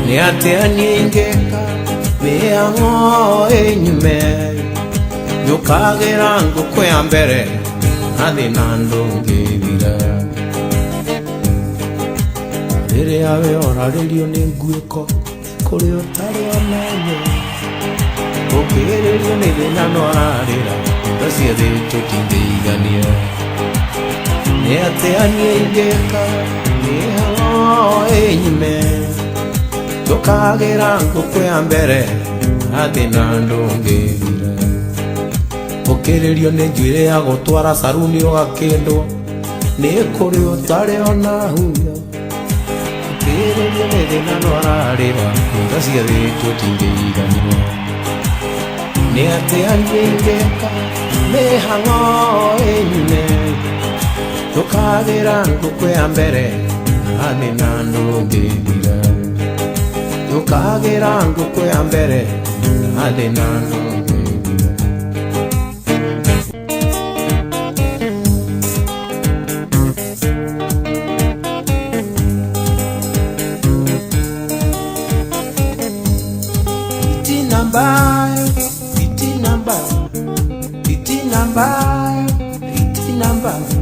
nĩ atĩa niĩ ingĩka mĩhang'o ĩnyume njũkagĩra ngũkũya mbere nathi na ndũngĩthira rĩrĩa we orarĩrio nĩ nguĩko kũrĩ ũtarĩ omenye ũkĩrĩrio nĩ thĩna no ararĩra indo cia thĩ tũtingĩigania nĩ atĩa niĩ ingĩka mĩhang'o ĩnyume njũkagĩra ngũkũya mbere nathi na ndũngĩthira ũkĩrĩrio nĩ njuĩrĩ ya gũtwara saruni ũgakĩndwo nĩ kũrĩ ũtarĩ ona huyo ũkĩrĩrio nĩ thĩna no ararĩra indo cia thĩ tũtingĩigania nĩ atĩa niĩ ingĩka mĩhang'o ĩnyume Tukagira ngukwe ya mbere athi na ndungithira Tukagira ngukwe ya mbere athi na ndungithira Fitina mbaya Fitina mbaya Fitina mbaya Fitina mbaya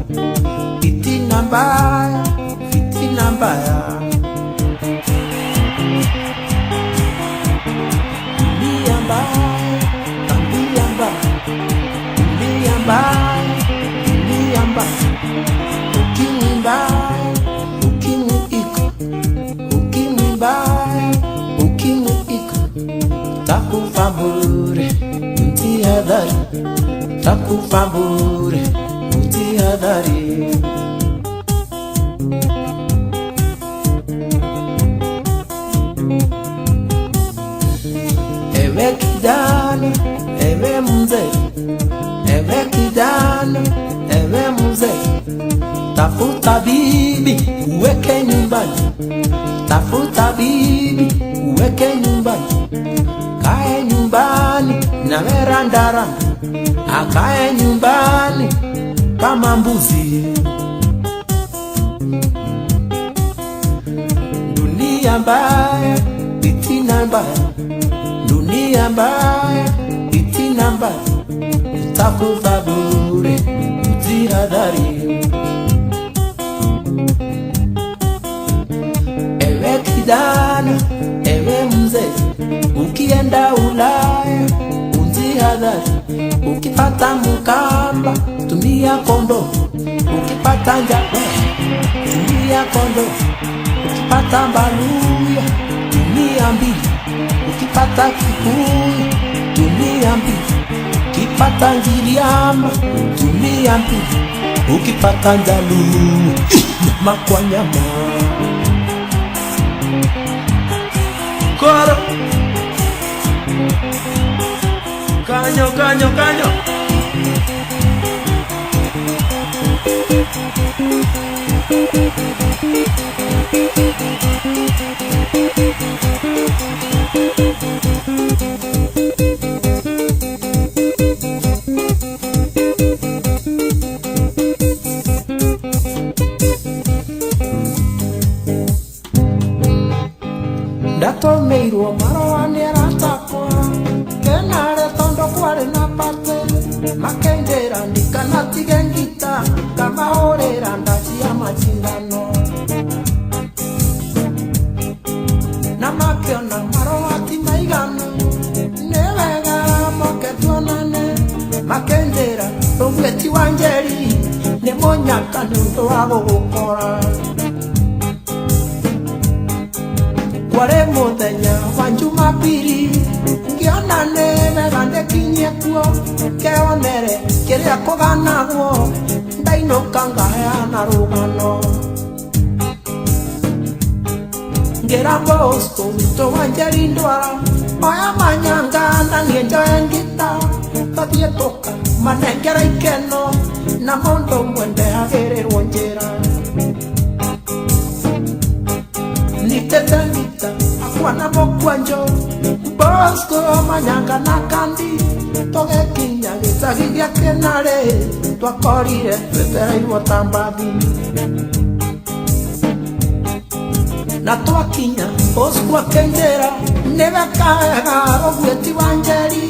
Fitina mbaya, fitina mbaya. Dunia mbaya, dunia mbaya, dunia mbaya, dunia mbaya. Ukimwi mbaya, ukimwi iko, ukimwi mbaya, ukimwi iko. Takufa bure, mtihadhari, takufa bure, mtihadhari. Ewe kijana, ewe mzee, ewe kijana, ewe mzee, tafuta bibi uweke nyumbani, tafuta bibi uweke nyumbani, kae nyumbani na verandara, akae nyumbani kama mbuzi. Dunia mbaya, fitina mbaya, dunia mbaya, fitina mbaya, takufa bure, mtihadhari. Ewe kijana, ewe mzee, ukienda Ulaya, mtihadhari. Ukipata mkamba, tumia kondo. Ukipata njaba, tumia kondo. Ukipata mbaluya, tumia mbili. Ukipata kikuyu, tumia mbili. Ukipata njiriama, tumia mbili. Ukipata njalu, nyama kwa nyama. Koro Kanyo, kanyo, kanyo. Ndatomeirwo marũa nĩ aratakwa kenare tondo kwari na pate makendera ndikanatige ngita ngamahũrĩra ndaci ya macindano na makĩona marũa ti maiganu nĩ wega moke tuonane makendera ũguĩti wa Njeri nĩ mũnyaka nĩ ũndũ wa gũgũkora Kware mũthenya wa Jumapili ngĩona nĩ wega ndĩkinye kuo keonere kĩrĩa kũganagwo ndainũka ngaheana rũgano ngĩra Bosco witũ wa Njeri ndwara oya manyanga na niĩ njoe ngita tũthiĩ tũka manengera ikeno na mũndũ ũmwe ndehagĩrĩrwo njĩra nitete ngita akwana mũkwanjo Bosco manyanga na kandi tũgĩkinya gĩcagi gĩa Kĩnarĩ twakorire twetereirwo ta mbathi na twakinya Bosco akĩnjĩra nĩwe kaega ũguĩti wa Njeri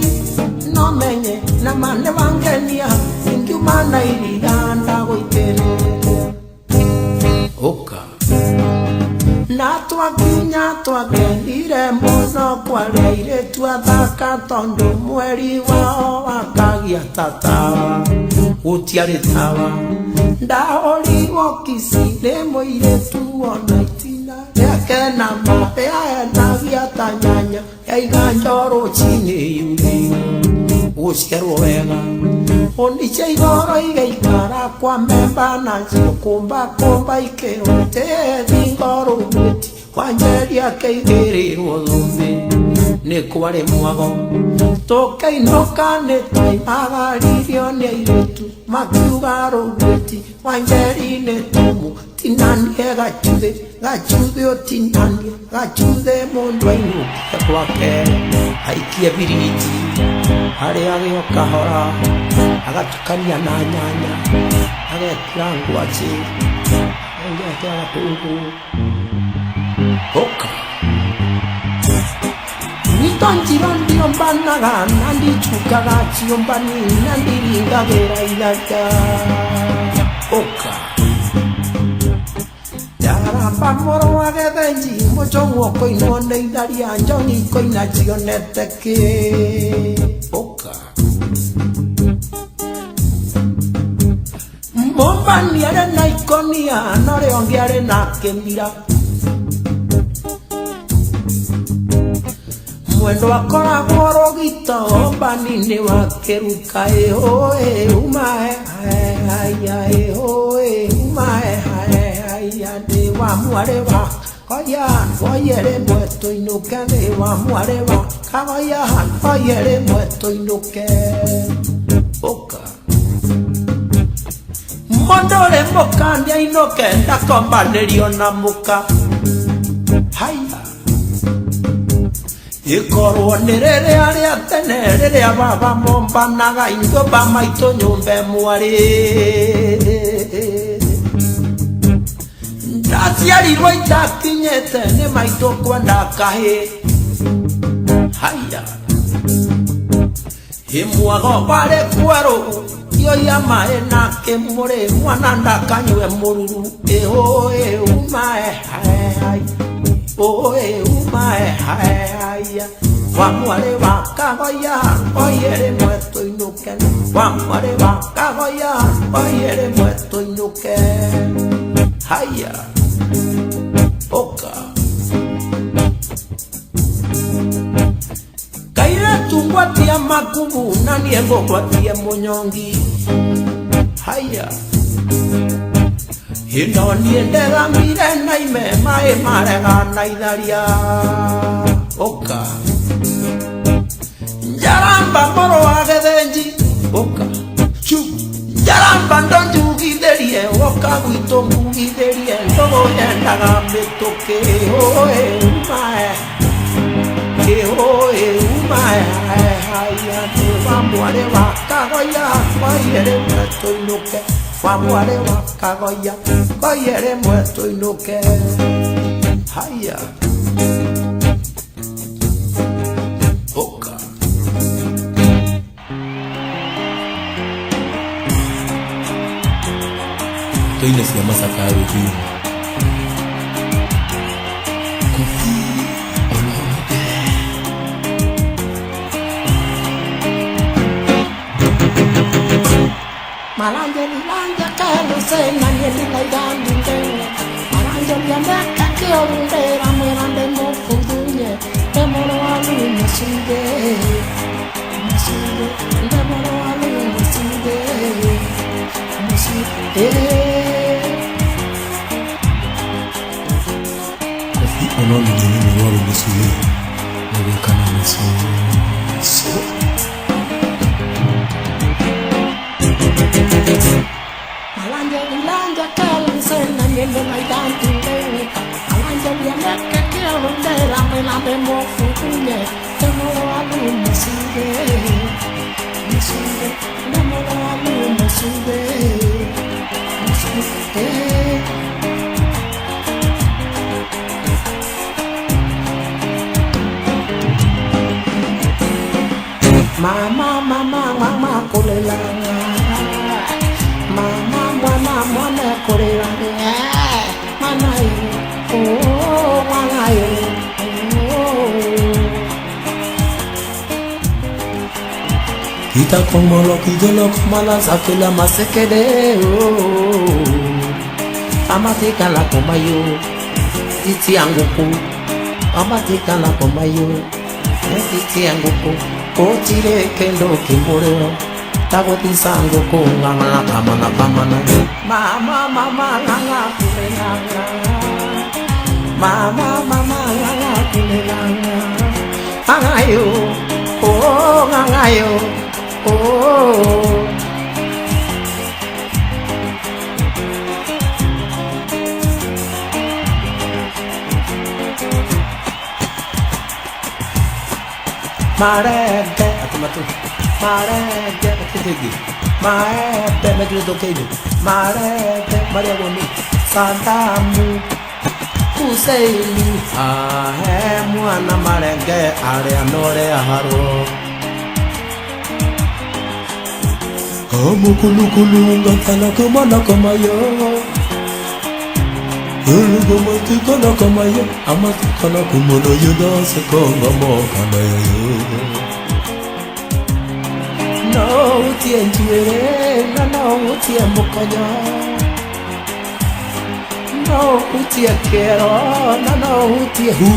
no menye na mane wangenia ingiuma na iria ndagũitĩrĩria Oka na twakinya twakenire mũno kwarĩ airĩtu athaka tondũ mweri wao wakagĩa ta tawa gũtiarĩ tawa ndahorirwo kici nĩ mũirĩtu wona itina rĩake na marĩa enagia ta nyanya yaiga njoro rũcinĩ yurĩirwo gũciarwo wega Onicia igoro igaikara kwa memba na ciũkũmba kũmba ikĩrwo tĩthi ngoro ũguĩti wa Njeri akĩigĩrĩrwo thũmbĩ nĩ kwarĩ mwago tũkĩinũka nĩ twaimagaririo nĩ airĩtu makiuga rũgwĩti Wanjeri nĩ tũmũtinanie gacuthĩ ũtinanie gacuthĩ mũndũ ainũkie gwake aikie biriti harĩa agĩoka hora agatukania na nyanya agekĩra ngwacĩ agekĩra gatũngũrũ Oka Nitonjiro ndiombanaga nandichukaga chiombani nandiringagĩra ithaga Oka Yaramba moro wa gethenji mũchong'o kũinwo nĩ itharia njongi kũina cionete kĩ Oka Mombani arĩ na ikonia no rĩo ngĩarĩ na kĩmira Mwendo akoragwo rũgito Mombani-inĩ wakĩruka ũhũĩ umae ũhũĩ umae ndĩ wa mwarĩ wa koya koye rĩmwe tũinũke ndĩ wa mwarĩ wa kagoya koye rĩmwe tũinũke Oka Mũndũ ũrĩ mũka nĩainũke ndakombanĩrio na mũka Haya Ikorwo nĩ rĩrĩa rĩa tene rĩrĩa baba mombanaga inyũmba maitũ nyũmba mwarĩ Ndaciarirwo itakinyĩte nĩ maitũ kwenda kahĩ Haya Imwago warĩ kwerũ yoya maĩ na kĩmũrĩ mwana ndakanyue mũruru ũhũĩ umae Oe umae haya Wa mwarĩ wa kagoya koye rĩmwe tũinũke Wa mwarĩ wa kagoya koye rĩmwe tũinũke Haya Oka Kairĩtu ngwatia makubu na niĩ ngũgwatie mũnyongi Haya Ino nienderamire na ime maĩ marega na itharia Oka Njaramba moro wa gethenji Oka Chu Njaramba ndonjugithĩrie Oka gwitũ ngugithĩrie Ndogo yendaga mĩtũkĩ Ũhũĩ umae Ũhũĩ umae Haya nĩ wa mwarĩ wa kagoya koye rĩmwe tũinũke Wa mwarĩ wa kagoya koye rĩmwe tũinũke Haya Oka Tũine cia macaka rũthini Kofi Olomide Malanje nilanja kelo sena nyeli laigandi ngene Malanje liandaka kiorundera mwirande mofudunye Temoro walu msinde Msinde Temoro walu msinde Msinde Kofi Olomide ni walu msinde Mwekana msinde Malanja kelo sena nyeli laigandi ngene Malanje liandaka kiorundera mwirande mofudunye Temoro walu msinde Msinde Temoro walu msinde Mama kulelanga mwana kulelanga manayo manayo Kita komolo kijolo kumala zakela masekede Amatika la komayo Titi anguku Amatika la komayo Titi anguku Kotire kendo kimboreo Tagoti sango kongana kamana Mama nganga kulelanga Mama nganga kulelanga nayo oh. Marege atumatu marege atitigi marege medudo kedu marege maria goni sandamu kuseili mwana marege are anore aharo amukulukulunga kana kumana kamayo Ulugomati kana kamayo amati kana kumana yoda sekonga mokana yo No utie njuere no utie mokonya No utie kero no utie hu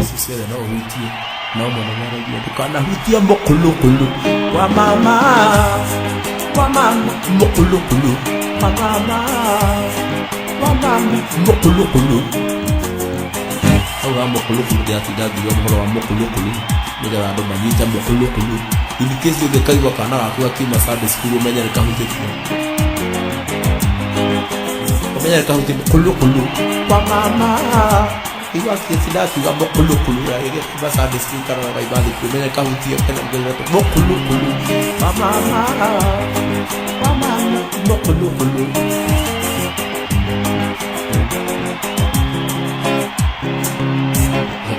Sisere no utie no mwana mwana kana utie mokulukulu Wa mama mokulukulu Wa mama mokulukulu Awa mokulukulu dia tidak dia mwana mokulukulu Nige ando manyita mokulukulu in case you kai wakana aku akima sabe skulu menya kahute menya kahute mokulukulu kwa mama iwa kisida kiwa mokulukulu ya ile kwa sabe skulu kana na ibali menya kahute kana ngelo mokulukulu kwa mama mokulukulu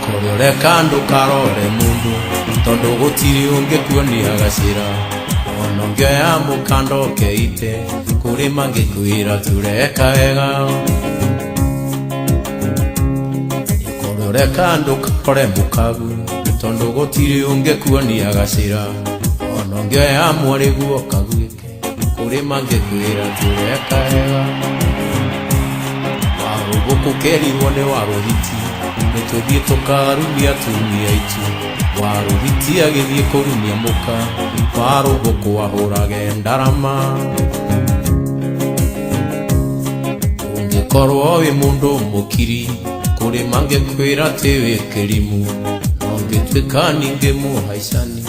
Korore kando karore mundu Tondo gutiri unge kuoni agashira Onongyo ya mukando keite Kuri mangi kuira tureka ega Korore kando karore mukagu Tondo gutiri unge kuoni agashira Onongyo ya mwari guo kaguike Kuri mangi kuira tureka ega Warubuku keri wone waruhiti Nituthie tukarumia tumia itu Waruhiti agithie kurumia muka Warubuku wahurage ndarama Ungikorwo wi mundu mukiri Kuri mange kwira tiwi kirimu Nongituika ninge muhaicani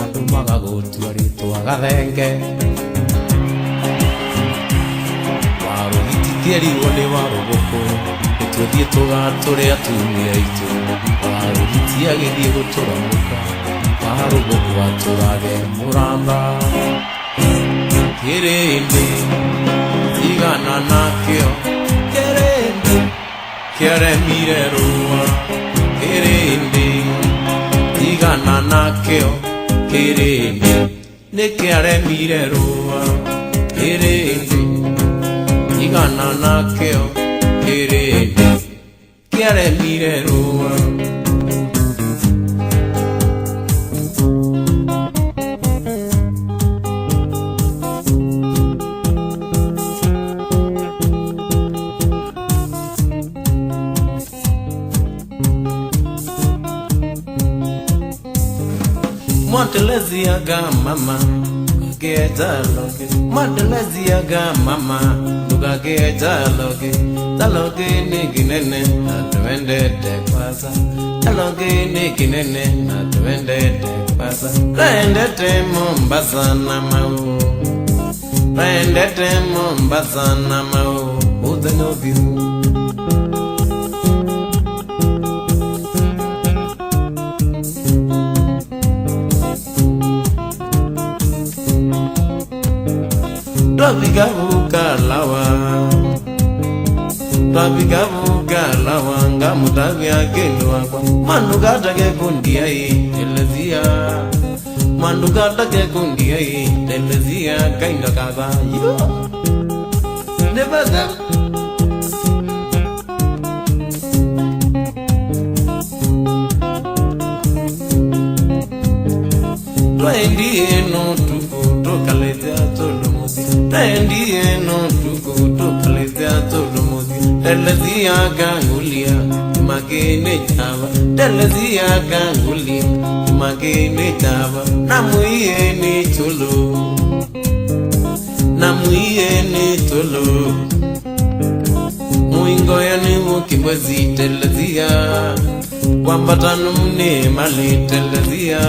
Andu magagutua ritwa gathenge Waruhiti keri wone warubuku Tuthie tugatore atumia itu Waruhiti agithie guturamuka Warubuku waturage muramba Kirindi tigana nakio Kirindi kiaremire rua Kirindi tigana nakio Kirindi nikiaremire rua Kirindi tigana nakio Kirindi kiaremire rua Mwanteleziaga mama Geta loge Mwanteleziaga mama Nuga geta loge Taloge niginene Natuende de kwasa Taloge niginene Natuende de kwasa Rendete Mombasa na mau Rendete Mombasa na mau Udenobiu Rabigavuga lawa Ngamutavya gendo wakwa Manugata ke kundia hii Telezia Manugata ke kundia hii Telezia kainda kaza Never that Twendie no tuku Tokalezea tolomuzi Twendie no tuku Tokalezea tolomuzi Telezia gangulia Magene chava Telezia gangulia Magene chava Namuye ni tulu Namuye ni tulu Muingo ya ni mukimwezi Telezia kwambata nune malitelezia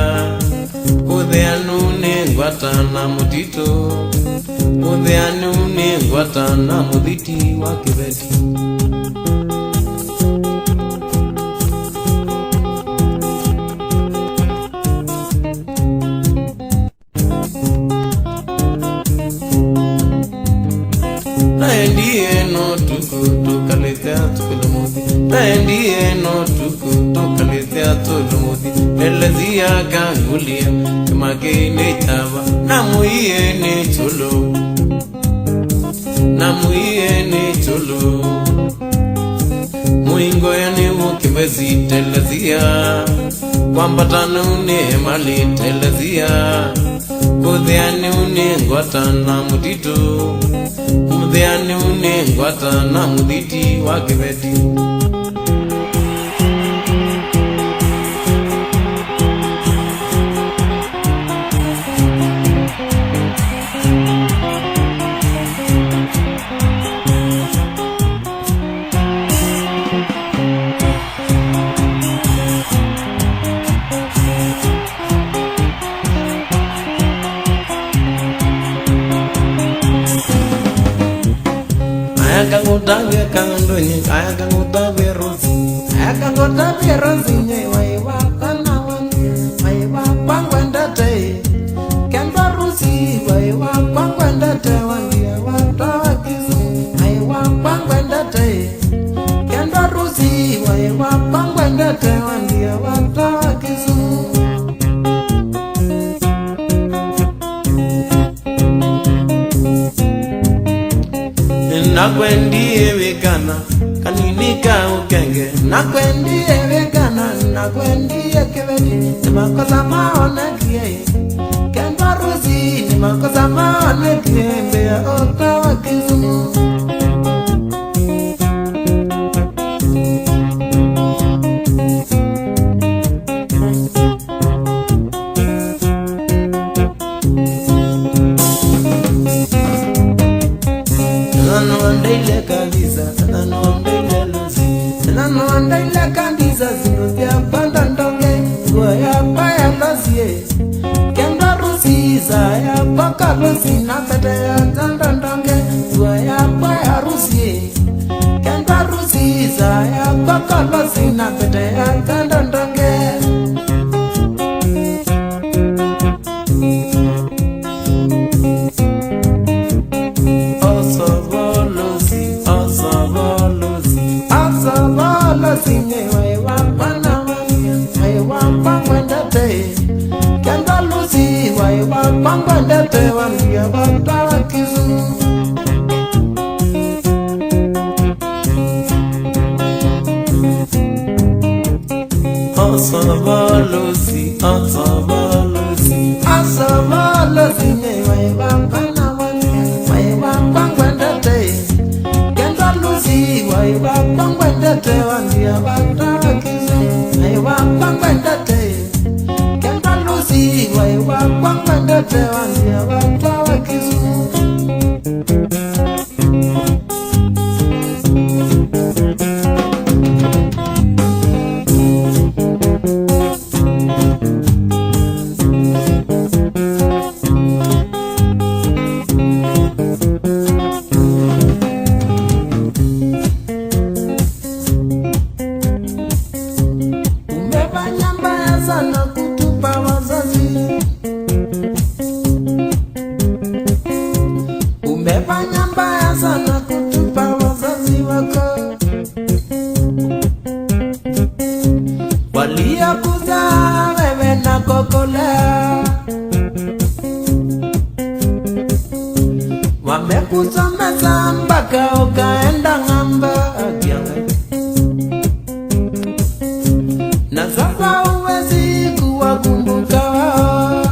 uthea nune ngwatana mutito uthea nune ngwatana muthiti wa kibeti Naendie no tuku tukaletea tulumuthi Naendie no tuku tukaletea tulumuthi Elezia kangulia Magene tava Namuie ni tulu Namuie ni tulu Muingo ya ni mukibezi telezia Kwambata nune mali telezia Kuthea nune ngwatana mutito Muthea nune ngwatana muthiti wa kibeti Ayakangutave kandonyi, ayakangutave rosi Ayakangutave rosi nye waiwa kanawanyi Waiwa kwangwendate Kenda rosi waiwa kwangwendate Wandia watawa kizu Waiwa kwangwendate Kenda rosi waiwa kwangwendate Wandia watawa kizu Nakwendie wegana kaninika ukenge Nakwendie wegana nakwendie kibeti Nimakosa maone kie Kenda rusi nimakosa maone kie Mbea otawa kizumu Nanoandaile kandiza zinuzia pandandonge Goya paya losie Kenda rusiza ya paka losi Napete ya tandandonge Goya paya rusie Kenda rusiza ya paka losi Napete ya tandandonge Sinye waiwa panawani waiwa pangwendate Kenda lusi waiwa pangwendate Wandia watawa kizu Asabalosi Asabalosi nye waiwa panawani waiwa pangwendate Kenda lusi waiwa pangwendate Wandia watawa kizu waiwa pangwendate Kenda lusi waiwa pangwendate Wandia watawa kizu Umefanya mbaya sana kutupa wazazi wako waliokuzaa wewe na kukulea wamekusomesha mpaka ukaenda ng'ambo na sasa huwezi kuwakumbuka wao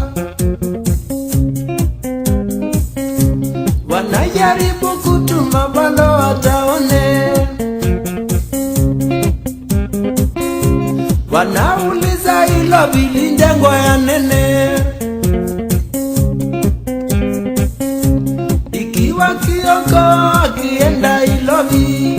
wanajaribu kutuma balo wataone wanauliza hilo vilinjengo ya nene ikiwa Kioko akienda Ilobi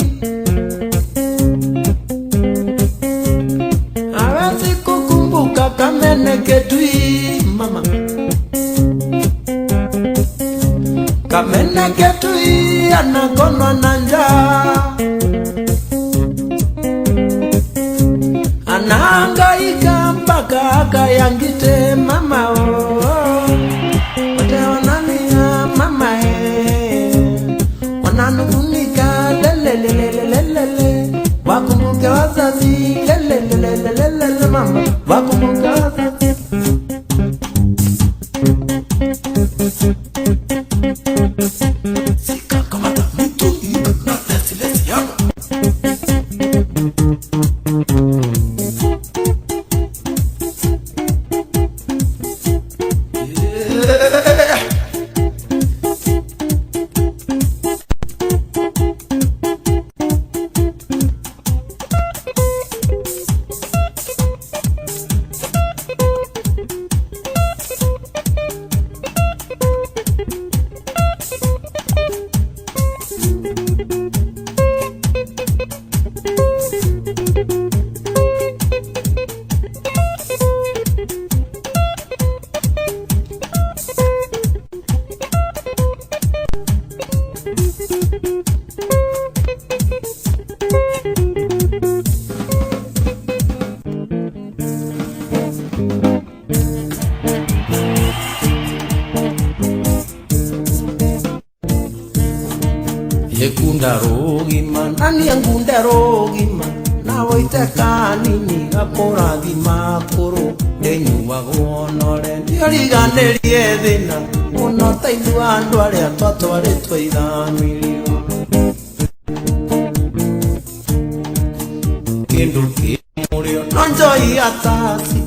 yangite mama o Wate wanania mama Wananunika lelelelelelele Wakumbuke wazazi lelelelelelele mama Wakumbuke wazazi Sika kamata mtu na tesilesi yako Yekunda rogima, nani yangunda rogima Na waiteka nini gakora dhima kuru Denyu wagonore Yoriga thina Uno taidu andu aria twatware twaithamirio Kindu kimurio Nonjoi atasi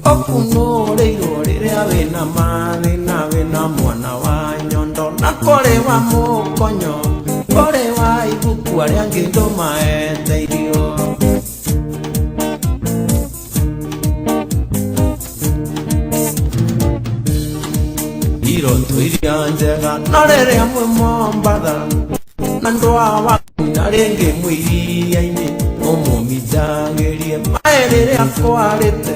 Okunore irore ria wina mathina wina mwana wa nyondo Na kore wa mukonyo Kore wa ibuku aria ngindo maeterio Iro tuiria njega Norere amwe mombatha Na ndoa waku narenge mwiria-ini Umumithagirie maerere akwarite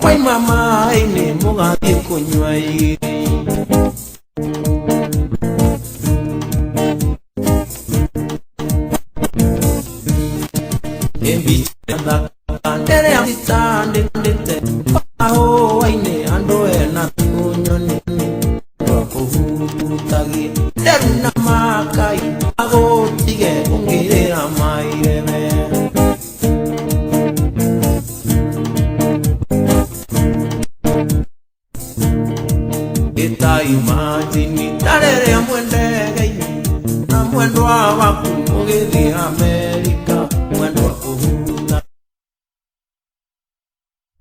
Kwaima mai-ini mugathie kunywa igiri Ndere amtandite Aho waine ando ena kunyoni Wakuhutagie Nderu na makai Ago tige ungirira maireme Ita imagini Darere amwendegeini Na mwendwa waku mugithi Amerika Mwendwa kuhuta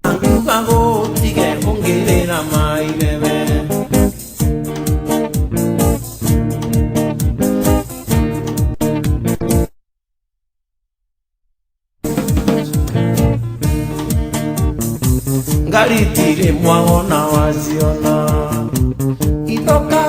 Angugago tige ungirira maireme Ngaritire mwagona waziona Itoka